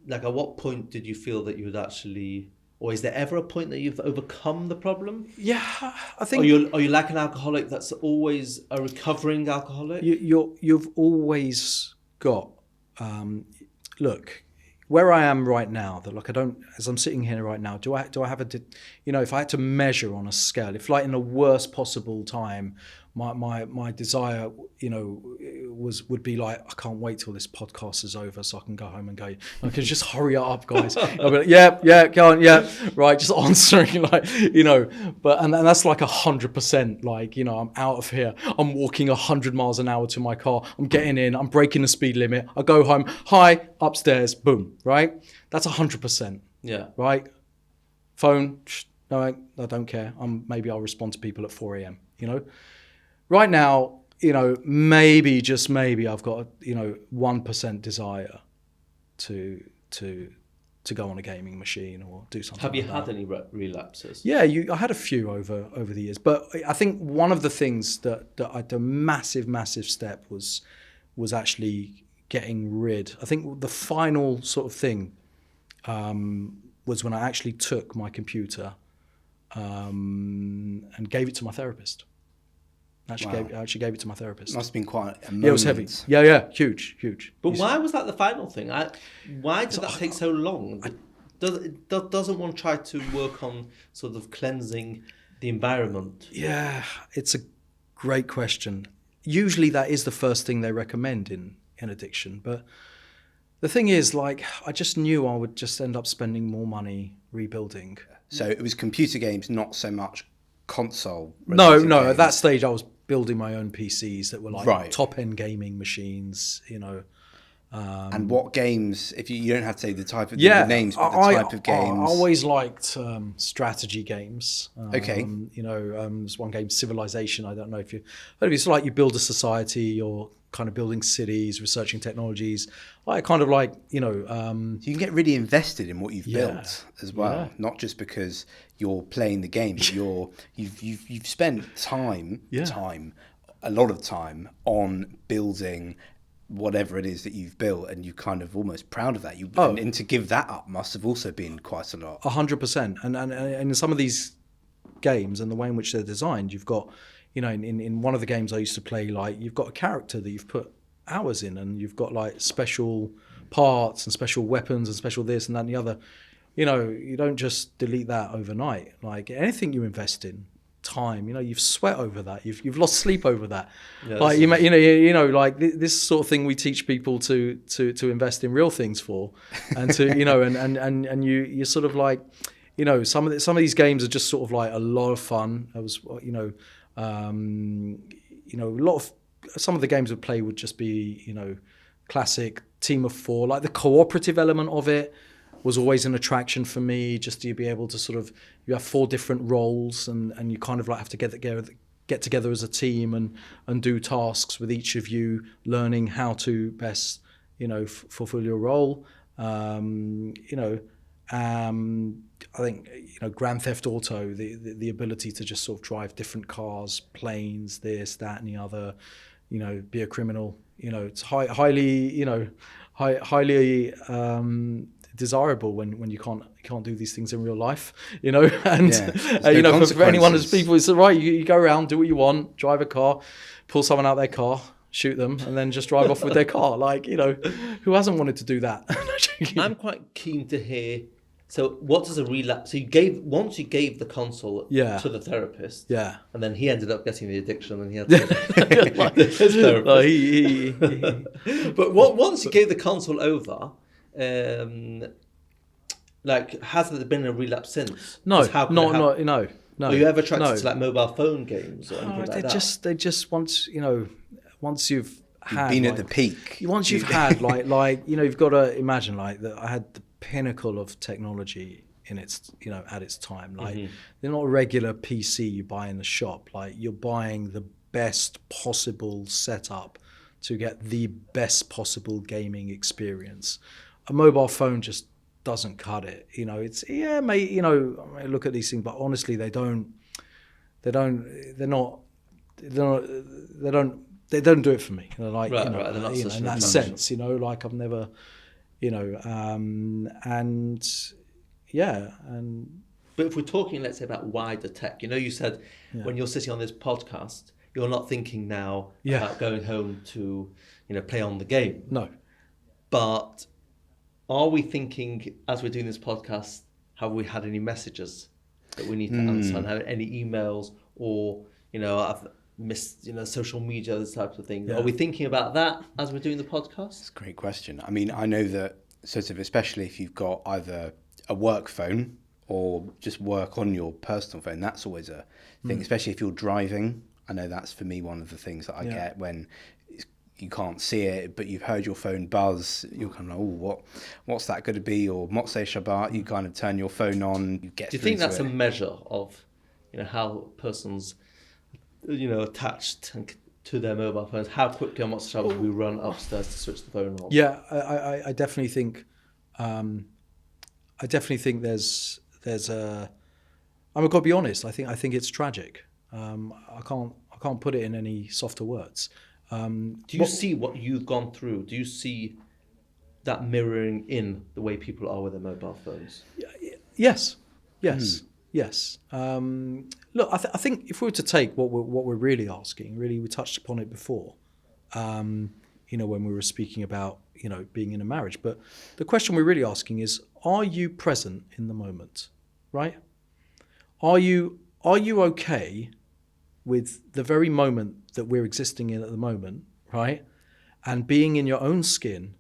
what point did you feel that you would actually, or is there ever a point that you've overcome the problem? Yeah, I think. Are you like an alcoholic that's always a recovering alcoholic? You've always got, look, where I am right now, that like as I'm sitting here right now, do I have if I had to measure on a scale, if like in the worst possible time, my desire, would be like, I can't wait till this podcast is over so I can go home and go, I can just hurry up, guys. I'll be like, yeah, go on, yeah, right, just answering, like, but and that's like 100%, like, I'm out of here. I'm walking 100 miles an hour to my car. I'm getting in. I'm breaking the speed limit. I go home. Hi, upstairs. Boom. Right. That's 100%. Yeah. Right. Phone. No, I don't care. Maybe I'll respond to people at 4 a.m. Right now, maybe, just maybe, I've got 1% desire to go on a gaming machine or do something. Have you had any relapses? Yeah, I had a few over the years, but I think one of the things that the massive step was actually getting rid. I think the final sort of thing was when I actually took my computer and gave it to my therapist. I actually gave it to my therapist. Must have been quite a moment. Yeah, it was heavy. Yeah, huge. But why was that the final thing? Why did that take so long? Doesn't one try to work on sort of cleansing the environment? Yeah, it's a great question. Usually that is the first thing they recommend in addiction. But the thing is, like, I just knew I would just end up spending more money rebuilding. So it was computer games, not so much console. No. games. At that stage, I was building my own PCs that were like top-end gaming machines, And what games, if you don't have to say the type of the names, but the type of games? I always liked strategy games. Okay. There's one game, Civilization. I don't know if it's like you build a society, you're kind of building cities, researching technologies. You can get really invested in what you've built as well, not just because you're playing the game, but you've spent a lot of time on building whatever it is that you've built, and you're kind of almost proud of that. And to give that up must have also been quite a lot. 100%. And in some of these games and the way in which they're designed, you've got, in one of the games I used to play, like, you've got a character that you've put hours in, and you've got like special parts and special weapons and special this and that and the other. You don't just delete that overnight. Like anything you invest in, time, you've sweat over that, you've lost sleep over that. Yeah, like like this sort of thing we teach people to invest in real things for, and to and you're sort of like, some of these games are just sort of like a lot of fun. I was a lot of some of the games we play would just be classic team of 4, like the cooperative element of it was always an attraction for me, just to be able to sort of, you have 4 different roles and you kind of like have to get together as a team and do tasks with each of you, learning how to best, fulfill your role. I think, Grand Theft Auto, the ability to just sort of drive different cars, planes, this, that, and the other, be a criminal, it's highly desirable when you can't do these things in real life, and for anyone who's people, it's right, you go around, do what you want, drive a car, pull someone out their car, shoot them, and then just drive off with their car, like, who hasn't wanted to do that? I'm quite keen to hear So what does a relapse? So once you gave the console Yeah. to the therapist, Yeah. and then he ended up getting the addiction, and he had to Like, his therapist. no, he But once you gave the console over, like, has there been a relapse since? no, 'Cause how could it happen? no. Were you ever attracted no. to like mobile phone games or anything Oh, like that? they just once you've had Been at like, the peak. once you've had like you've got to imagine like that. I had the pinnacle of technology in its at its time. Like they're not a regular PC you buy in the shop. Like you're buying the best possible setup to get the best possible gaming experience. A mobile phone just doesn't cut it. It's mate. I look at these things, but honestly, they don't do it for me. Like Right, they're not such in an that attraction. sense. Like I've never, and yeah, and But if we're talking, let's say, about wider tech, you said when you're sitting on this podcast, you're not thinking now about going home to, play on the game. no. But are we thinking, as we're doing this podcast, have we had any messages that we need to answer, and have any emails, or I've missed social media, those types of things? Yeah. Are we thinking about that as we're doing the podcast? That's a great question. I mean, I know that sort of, especially if you've got either a work phone or just work on your personal phone, that's always a thing, especially if you're driving. I know that's for me one of the things that I get when you can't see it, but you've heard your phone buzz. You're kind of like, oh, what's that going to be? Or Motzei Shabbat. You kind of turn your phone on. You get. Do you think that's a measure of, how a person's, attached to their mobile phones? How quickly and much trouble we run upstairs to switch the phone on? Yeah, I definitely think. I definitely think there's a. I've got to be honest. I think it's tragic. I can't put it in any softer words. Do you see what you've gone through? Do you see that mirroring in the way people are with their mobile phones? Yes. Look, I think if we were to take what we're really asking, we touched upon it before, when we were speaking about being in a marriage. But the question we're really asking is: are you present in the moment? Right? Are you okay with the very moment that we're existing in at the moment, right? And being in your own skin,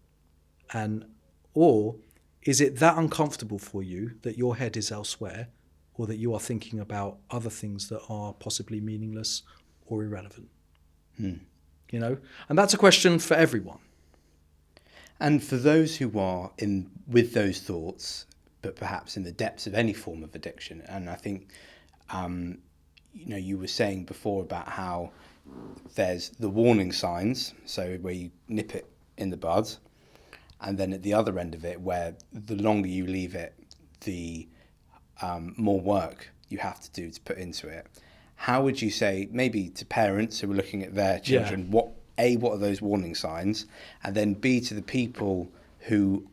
or is it that uncomfortable for you that your head is elsewhere, or that you are thinking about other things that are possibly meaningless or irrelevant? And that's a question for everyone. And for those who are with those thoughts, but perhaps in the depths of any form of addiction, and I think, you were saying before about how there's the warning signs, so where you nip it in the bud, and then at the other end of it, where the longer you leave it, the more work you have to do to put into it. How would you say, maybe to parents who are looking at their children, what are those warning signs? And then B, to the people who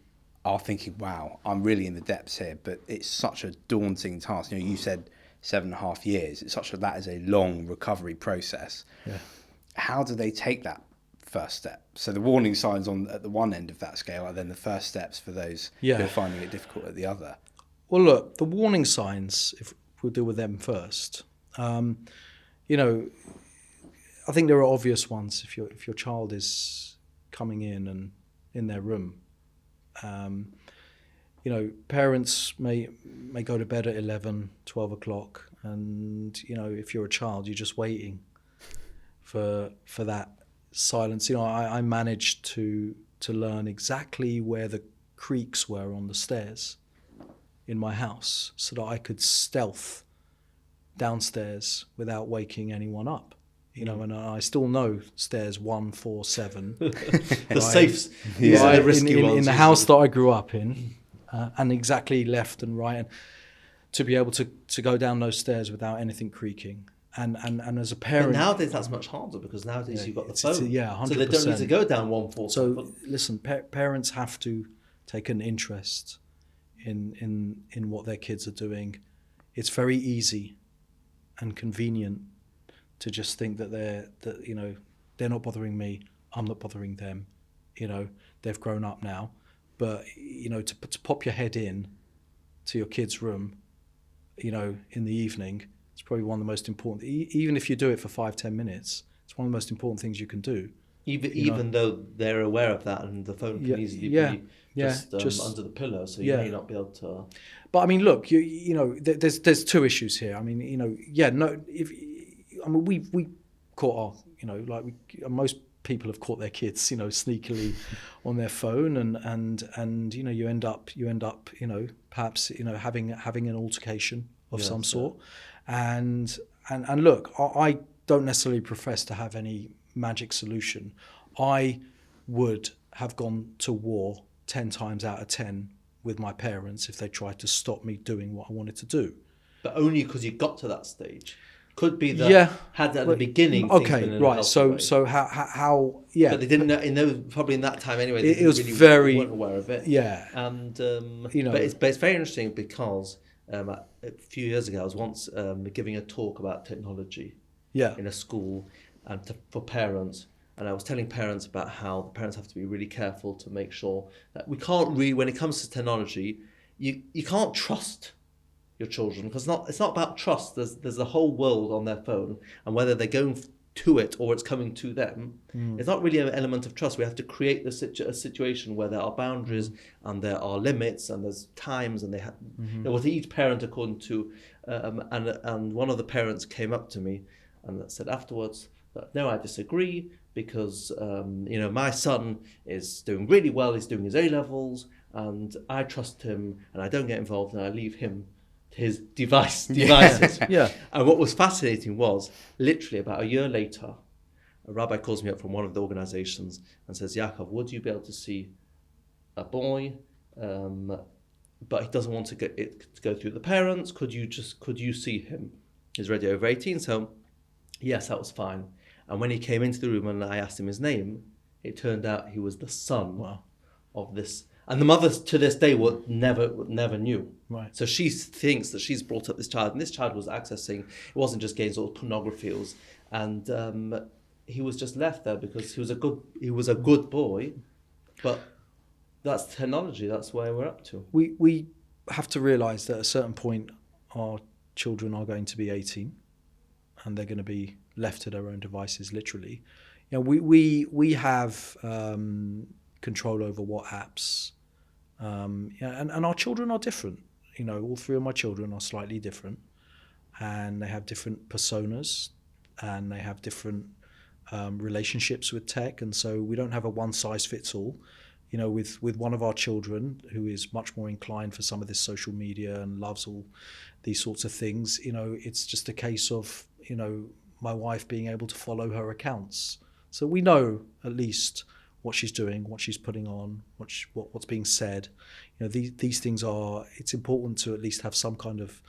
are thinking, wow, I'm really in the depths here, but it's such a daunting task. You said 7.5 years. That is a long recovery process. Yeah. How do they take that first step? So the warning signs at the one end of that scale, and then the first steps for those who are finding it difficult at the other. Well, look, the warning signs, if we'll deal with them first, I think there are obvious ones. If your child is coming in and in their room, parents may go to bed at 11, 12 o'clock, and if you're a child, you're just waiting for that silence. I managed to learn exactly where the creaks were on the stairs in my house, so that I could stealth downstairs without waking anyone up. And I still know stairs 147. The safes, the risky ones in the house that I grew up in, and exactly left and right, and to be able to go down those stairs without anything creaking. And as a parent, but nowadays that's much harder, because nowadays you've got the phone. 100%. So they don't need to go down 147. So listen, parents have to take an interest in what their kids are doing. It's very easy and convenient to just think that they're not bothering me, I'm not bothering them. They've grown up now. But to pop your head in to your kid's room, you know, in the evening, it's probably one of the most important. Even if you do it for 5-10 minutes, it's one of the most important things you can do. Even though they're aware of that, and the phone can easily be just under the pillow, so you may not be able to. But I mean, look, you know, there's two issues here. I mean, you know, we caught our, you know, like most people have caught their kids, you know, sneakily on their phone, and you know, you end up, you know, perhaps, you know, having an altercation of some sort, and look, I don't necessarily profess to have any magic solution. I would have gone to war 10 times out of 10 with my parents if they tried to stop me doing what I wanted to do. But only because you got to that stage. Could be that had at the beginning. Okay, right. So how? Yeah. But they didn't know. Probably in that time anyway. It was really very weren't aware of it. Yeah. And you know, but it's very interesting because a few years ago I was once giving a talk about technology. Yeah. In a school and for parents. And I was telling parents about how the parents have to be really careful to make sure that we can't really, when it comes to technology, you can't trust your children, because it's not about trust. There's a whole world on their phone, and whether they're going to it or it's coming to them, it's not really an element of trust. We have to create a situation where there are boundaries and there are limits and there's times, and you know, with each parent according to, and one of the parents came up to me and said afterwards that, no, I disagree, because you know, my son is doing really well. He's doing his A-levels, and I trust him, and I don't get involved, and I leave him to his devices. Yeah. And what was fascinating was, literally about a year later, a rabbi calls me up from one of the organizations and says, Yaakov, would you be able to see a boy, but he doesn't want to go through the parents? Could you see him? He's already over 18, so yes, that was fine. And when he came into the room and I asked him his name, it turned out he was the son of this. And the mother to this day never knew. Right. So she thinks that she's brought up this child, and this child was accessing, it wasn't just games or pornography, and he was just left there because he was a good boy, but that's technology. That's where we're up to. We have to realise that at a certain point, our children are going to be 18, and they're going to be left to their own devices, literally. You know, we have control over what apps, and our children are different. You know, all three of my children are slightly different, and they have different personas, and they have different relationships with tech, and so we don't have a one size fits all. You know, with one of our children who is much more inclined for some of this social media and loves all these sorts of things, you know, it's just a case of, you know, my wife being able to follow her accounts. So we know at least what she's doing, what she's putting on, what's being said. You know, these things are, it's important to at least have some kind of,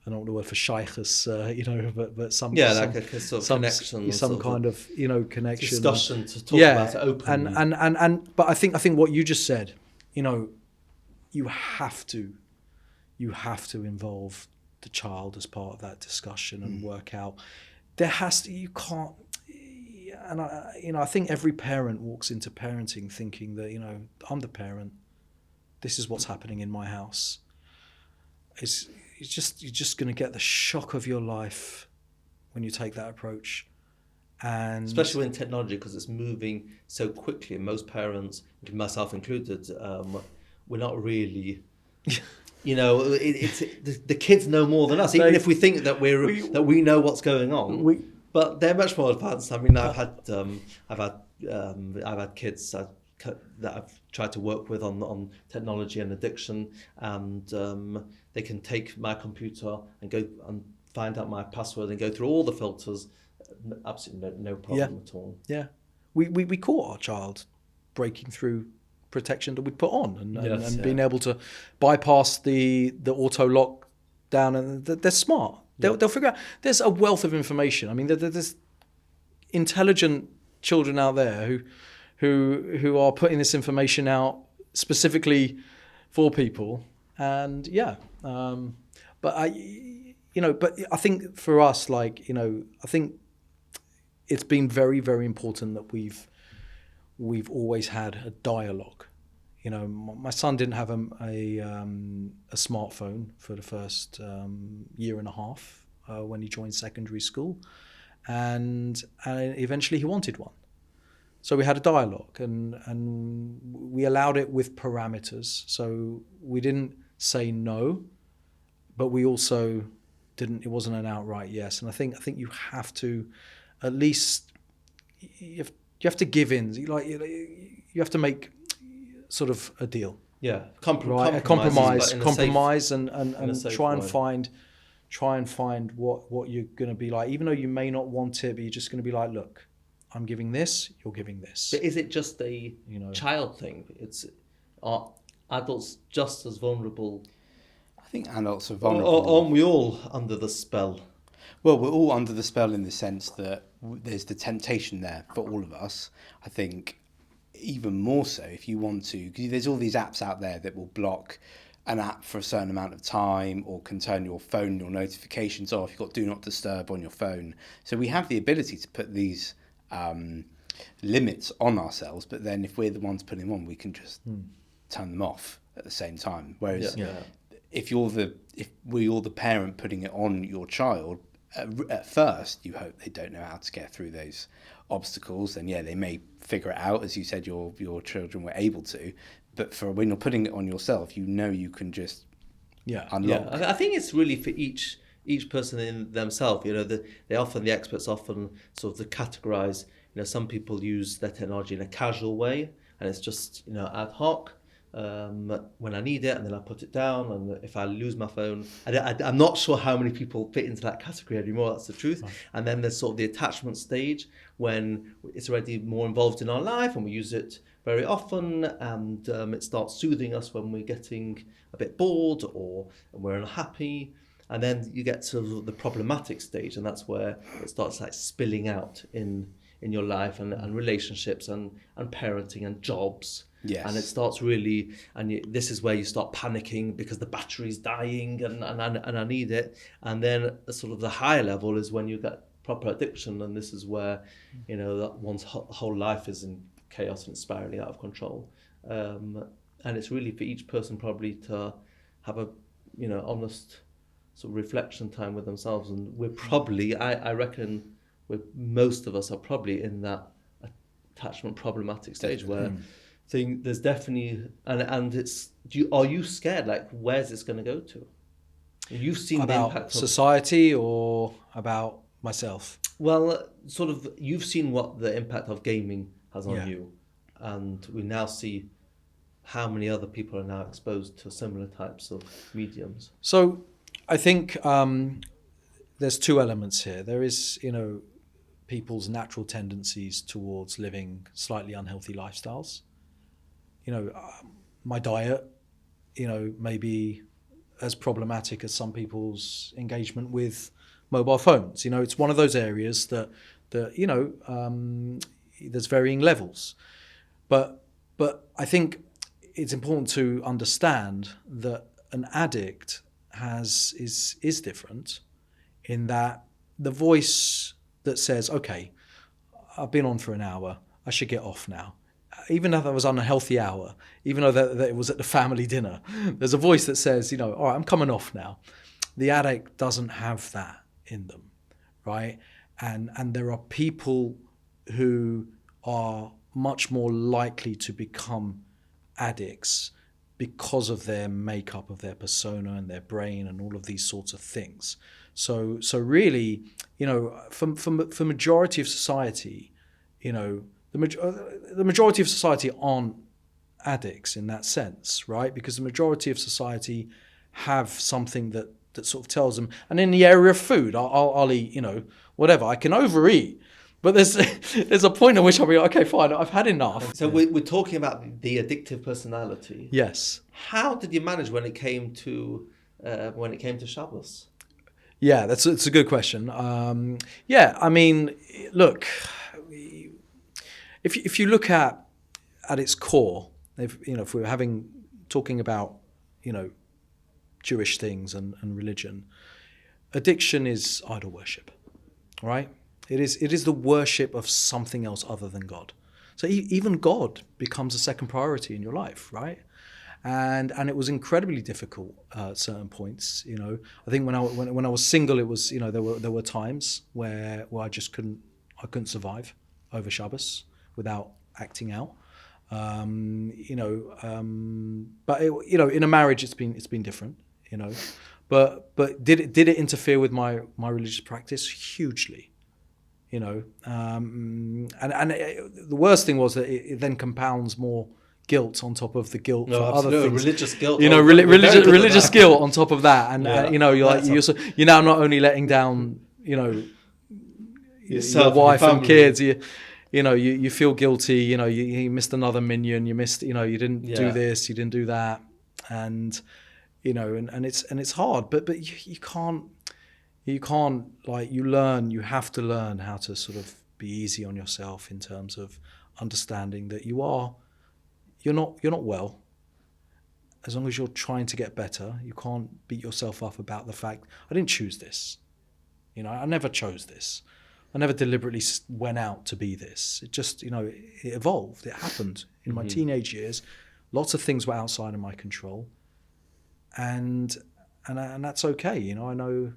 I don't know the word for shaykhus, you know, but some like a sort of connection, some kind of, you know, connection, discussion to talk about it openly. And but I think what you just said, you know, you have to involve the child as part of that discussion and work out. You can't. And I think every parent walks into parenting thinking that, you know, I'm the parent. This is what's happening in my house. You're just going to get the shock of your life when you take that approach, and especially in technology, because it's moving so quickly. And most parents, myself included, we're not really. You know, the kids know more than us, even if we think that we know what's going on. But they're much more advanced. I mean, I've had kids that I've tried to work with on technology and addiction, and they can take my computer and go and find out my password and go through all the filters. Absolutely no problem at all. Yeah, we caught our child breaking through protection that we put on and being able to bypass the auto lock down, and they're smart. They'll figure out. There's a wealth of information. I mean, there's intelligent children out there who are putting this information out specifically for people, and but I think for us, like, you know, I think it's been very, very important that we've always had a dialogue. My son didn't have a smartphone for the first year and a half when he joined secondary school, and eventually he wanted one. So we had a dialogue, and we allowed it with parameters. So we didn't say no, but we also didn't. It wasn't an outright yes. And I think you have to, at least, you have to give in. You have to make sort of a deal. Yeah, compromise, and try and find what you're going to be like, even though you may not want it, but you're just going to be like, look, I'm giving this, you're giving this. But is it just a child thing? Are adults just as vulnerable? I think adults are vulnerable. Or aren't we all under the spell? Well, we're all under the spell in the sense that there's the temptation there for all of us. I think even more so if you want to, because there's all these apps out there that will block an app for a certain amount of time, or can turn your phone, your notifications off. You've got do not disturb on your phone. So we have the ability to put these limits on ourselves, but then if we're the ones putting them on, we can just turn them off at the same time. Whereas if you're the parent putting it on your child, at first you hope they don't know how to get through those obstacles, and they may figure it out, as you said your children were able to, but for when you're putting it on yourself, you can just unlock. I think it's really for each person in themselves. The experts often sort of categorize. Some people use their technology in a casual way, and it's just ad hoc when I need it, and then I put it down. And if I lose my phone, I'm not sure how many people fit into that category anymore. That's the truth. Right. And then there's sort of the attachment stage when it's already more involved in our life, and we use it very often, and it starts soothing us when we're getting a bit bored or we're unhappy. And then you get to the problematic stage, and that's where it starts spilling out in your life and relationships and parenting and jobs. Yes. And it starts really, this is where you start panicking because the battery's dying and I need it. And then sort of the higher level is when you get proper addiction, and this is where that one's whole life is in chaos and spiraling out of control. And it's really for each person probably to have a honest sort of reflection time with themselves. And we're probably, I reckon, most of us are probably in that attachment problematic stage where there's definitely, and it's, are you scared? Where's this going to go to? You've seen about the impact society or about myself? Well, sort of, you've seen what the impact of gaming has on you, and we now see how many other people are now exposed to similar types of mediums. So I think there's two elements here. There is, people's natural tendencies towards living slightly unhealthy lifestyles. My diet, may be as problematic as some people's engagement with mobile phones. It's one of those areas that there's varying levels. But I think it's important to understand that an addict is different in that the voice that says, okay, I've been on for an hour, I should get off now. Even though that was an unhealthy hour, even though that it was at the family dinner, there's a voice that says, all right, I'm coming off now. The addict doesn't have that in them, right? And there are people who are much more likely to become addicts because of their makeup of their persona and their brain and all of these sorts of things. So really, for majority of society, the majority of society aren't addicts in that sense, right? Because the majority of society have something that sort of tells them. And in the area of food, I'll eat, whatever. I can overeat, but there's a point at which I'll be like, okay, fine, I've had enough. So we're talking about the addictive personality. Yes. How did you manage when it came to Shabbos? Yeah, that's a good question. I mean, look, if you look at its core, if we're talking about Jewish things and religion, addiction is idol worship, right? It is the worship of something else other than God. So even God becomes a second priority in your life, right? And it was incredibly difficult at certain points. You know, I think when I was single, it was, you know, there were times where I just couldn't survive over Shabbos without acting out. You know, but it, you know, in a marriage, it's been different. You know, but did it interfere with my religious practice? Hugely. You know, and the worst thing was that it then compounds more guilt on top of the guilt for other things. Religious guilt. You know, religious guilt on top of that, and you know, you're now not only letting down, you know, yourself, your wife your and kids. You know, you feel guilty. You know, you missed another minyan. You missed. You know, you didn't do this. You didn't do that, and you know, and it's hard. But you can't. Like, you have to learn how to sort of be easy on yourself in terms of understanding that you're not well. As long as you're trying to get better, you can't beat yourself up about the fact, I didn't choose this. You know, I never chose this. I never deliberately went out to be this. It just, you know, it evolved. It happened in my teenage years. Lots of things were outside of my control, and that's okay. You know, I know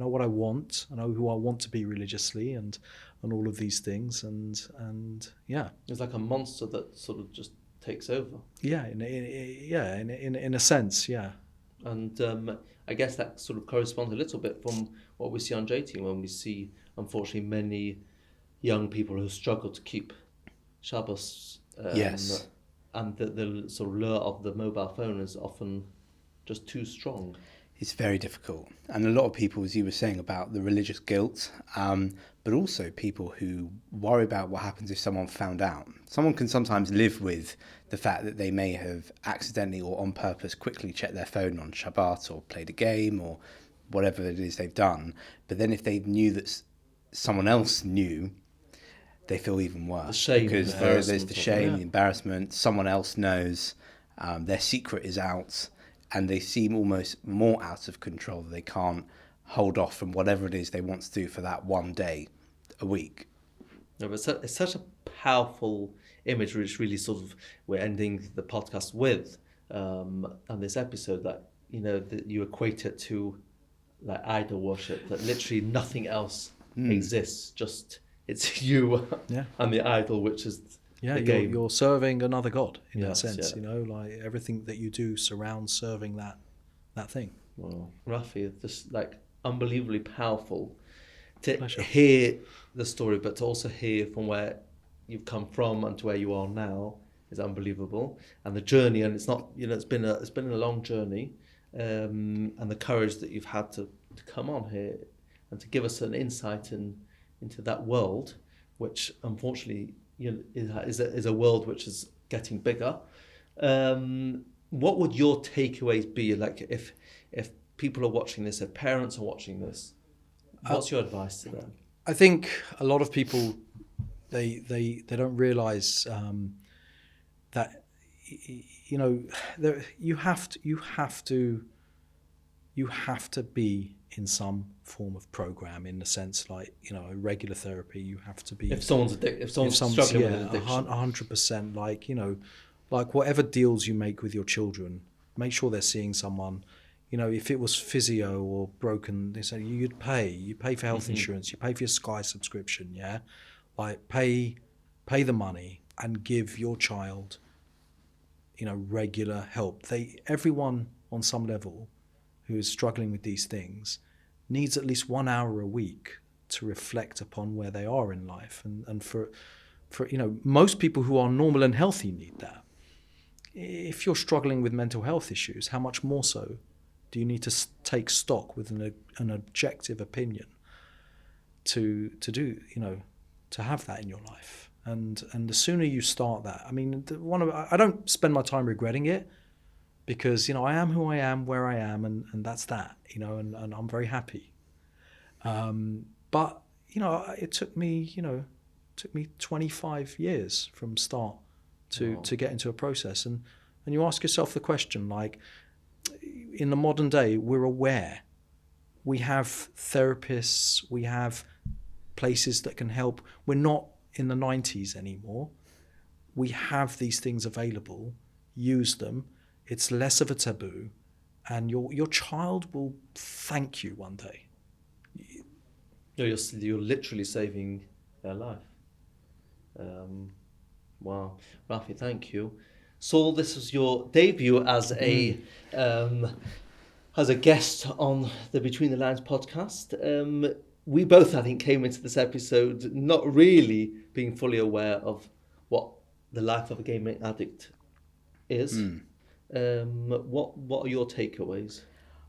what I want. I know who I want to be religiously, and all of these things, and yeah, it's like a monster that sort of just takes over. Yeah, in a sense, yeah. And I guess that sort of corresponds a little bit from what we see on JT, when we see, unfortunately, many young people who struggle to keep Shabbos. Yes. And the sort of lure of the mobile phone is often just too strong. It's very difficult. And a lot of people, as you were saying, about the religious guilt, but also people who worry about what happens if someone found out. Someone can sometimes live with the fact that they may have accidentally or on purpose quickly checked their phone on Shabbat or played a game or whatever it is they've done. But then if they knew that someone else knew, they feel even worse. The shame, because there's the shame, the embarrassment. Someone else knows, their secret is out, and they seem almost more out of control. They can't hold off from whatever it is they want to do for that one day a week. No, but it's such a powerful image, which really sort of we're ending the podcast with, on this episode, that, you know, that you equate it to like idol worship, that literally nothing else exists, just it's you and the idol, which is the game. You're serving another god in that sense. You know, like everything that you do surrounds serving that thing. Well, Rafi, this like unbelievably powerful to Pleasure. hear the story, but to also hear from where you've come from and to where you are now is unbelievable. And the journey, and it's not, you know, it's been a long journey, and the courage that you've had to come on here and to give us an insight into that world, which unfortunately, you know, is a world which is getting bigger. What would your takeaways be? Like, if people are watching this, if parents are watching this, what's your advice to them? I think a lot of people they don't realize that, you know, you have to be in some form of program, in the sense, like, you know, regular therapy. You have to be, if someone's struggling with an addiction, 100%. Like, you know, like whatever deals you make with your children, make sure they're seeing someone. You know, if it was physio or broken, they say you pay for health insurance, you pay for your Sky subscription, yeah? Like pay the money and give your child, you know, regular help. Everyone on some level who is struggling with these things needs at least 1 hour a week to reflect upon where they are in life. And for you know, most people who are normal and healthy need that. If you're struggling with mental health issues, how much more so do you need to take stock with an objective opinion to do, you know, to have that in your life? And the sooner you start that, I mean, I don't spend my time regretting it, because, you know, I am who I am, where I am, and that's that, you know, and I'm very happy. But, you know, it took me 25 years from start to get into a process. And you ask yourself the question, like, in the modern day, we're aware. We have therapists, we have places that can help. We're not in the 90s anymore, we have these things available, use them. It's less of a taboo, and your child will thank you one day. You're literally saving their life. Wow, Rafi, thank you. Saul, this was your debut as a guest on the Between the Lines podcast. We both, I think, came into this episode not really being fully aware of what the life of a gaming addict is. What are your takeaways?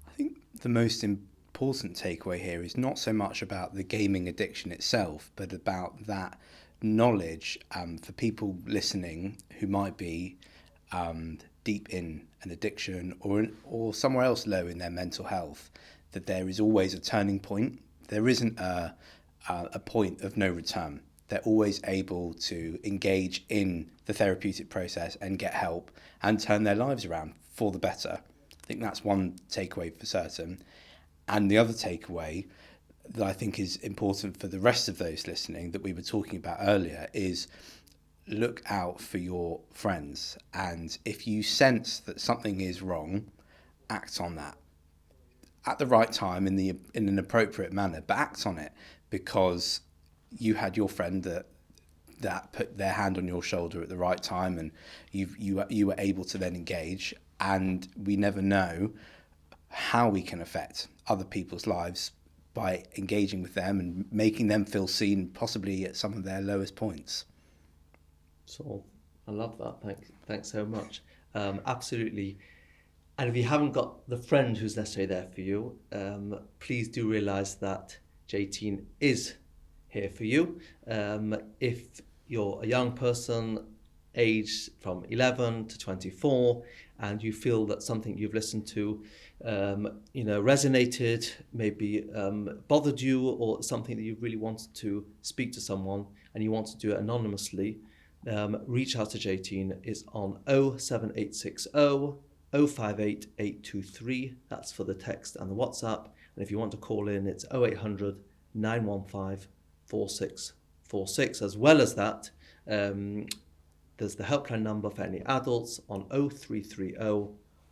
I think the most important takeaway here is not so much about the gaming addiction itself, but about that knowledge for people listening who might be deep in an addiction or somewhere else low in their mental health, that there is always a turning point. There isn't a point of no return. They're always able to engage in the therapeutic process and get help and turn their lives around for the better. I think that's one takeaway for certain. And the other takeaway that I think is important for the rest of those listening that we were talking about earlier is look out for your friends. And if you sense that something is wrong, act on that at the right time in an appropriate manner, but act on it, because you had your friend that put their hand on your shoulder at the right time, and you were able to then engage. And we never know how we can affect other people's lives by engaging with them and making them feel seen, possibly at some of their lowest points. So I love that. Thanks so much. Absolutely. And if you haven't got the friend who's necessarily there for you, please do realise that J-Teen is here for you. If you're a young person aged from 11 to 24 and you feel that something you've listened to resonated, maybe bothered you, or something that you really wanted to speak to someone and you want to do it anonymously, reach out to J-Teen. It's on 07860 058 823. That's for the text and the WhatsApp. And if you want to call in, it's 0800 915 4646. As well as that, there's the helpline number for any adults on 0330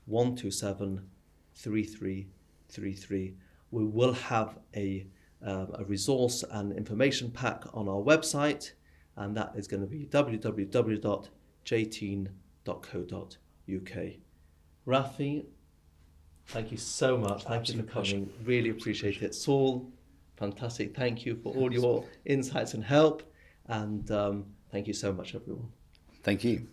127 3333. We will have a resource and information pack on our website, and that is going to be www.jteen.co.uk. Rafi, thank you so much. Thank you for coming. Really appreciate it. Saul, fantastic. Thank you for all your insights and help. And thank you so much, everyone. Thank you.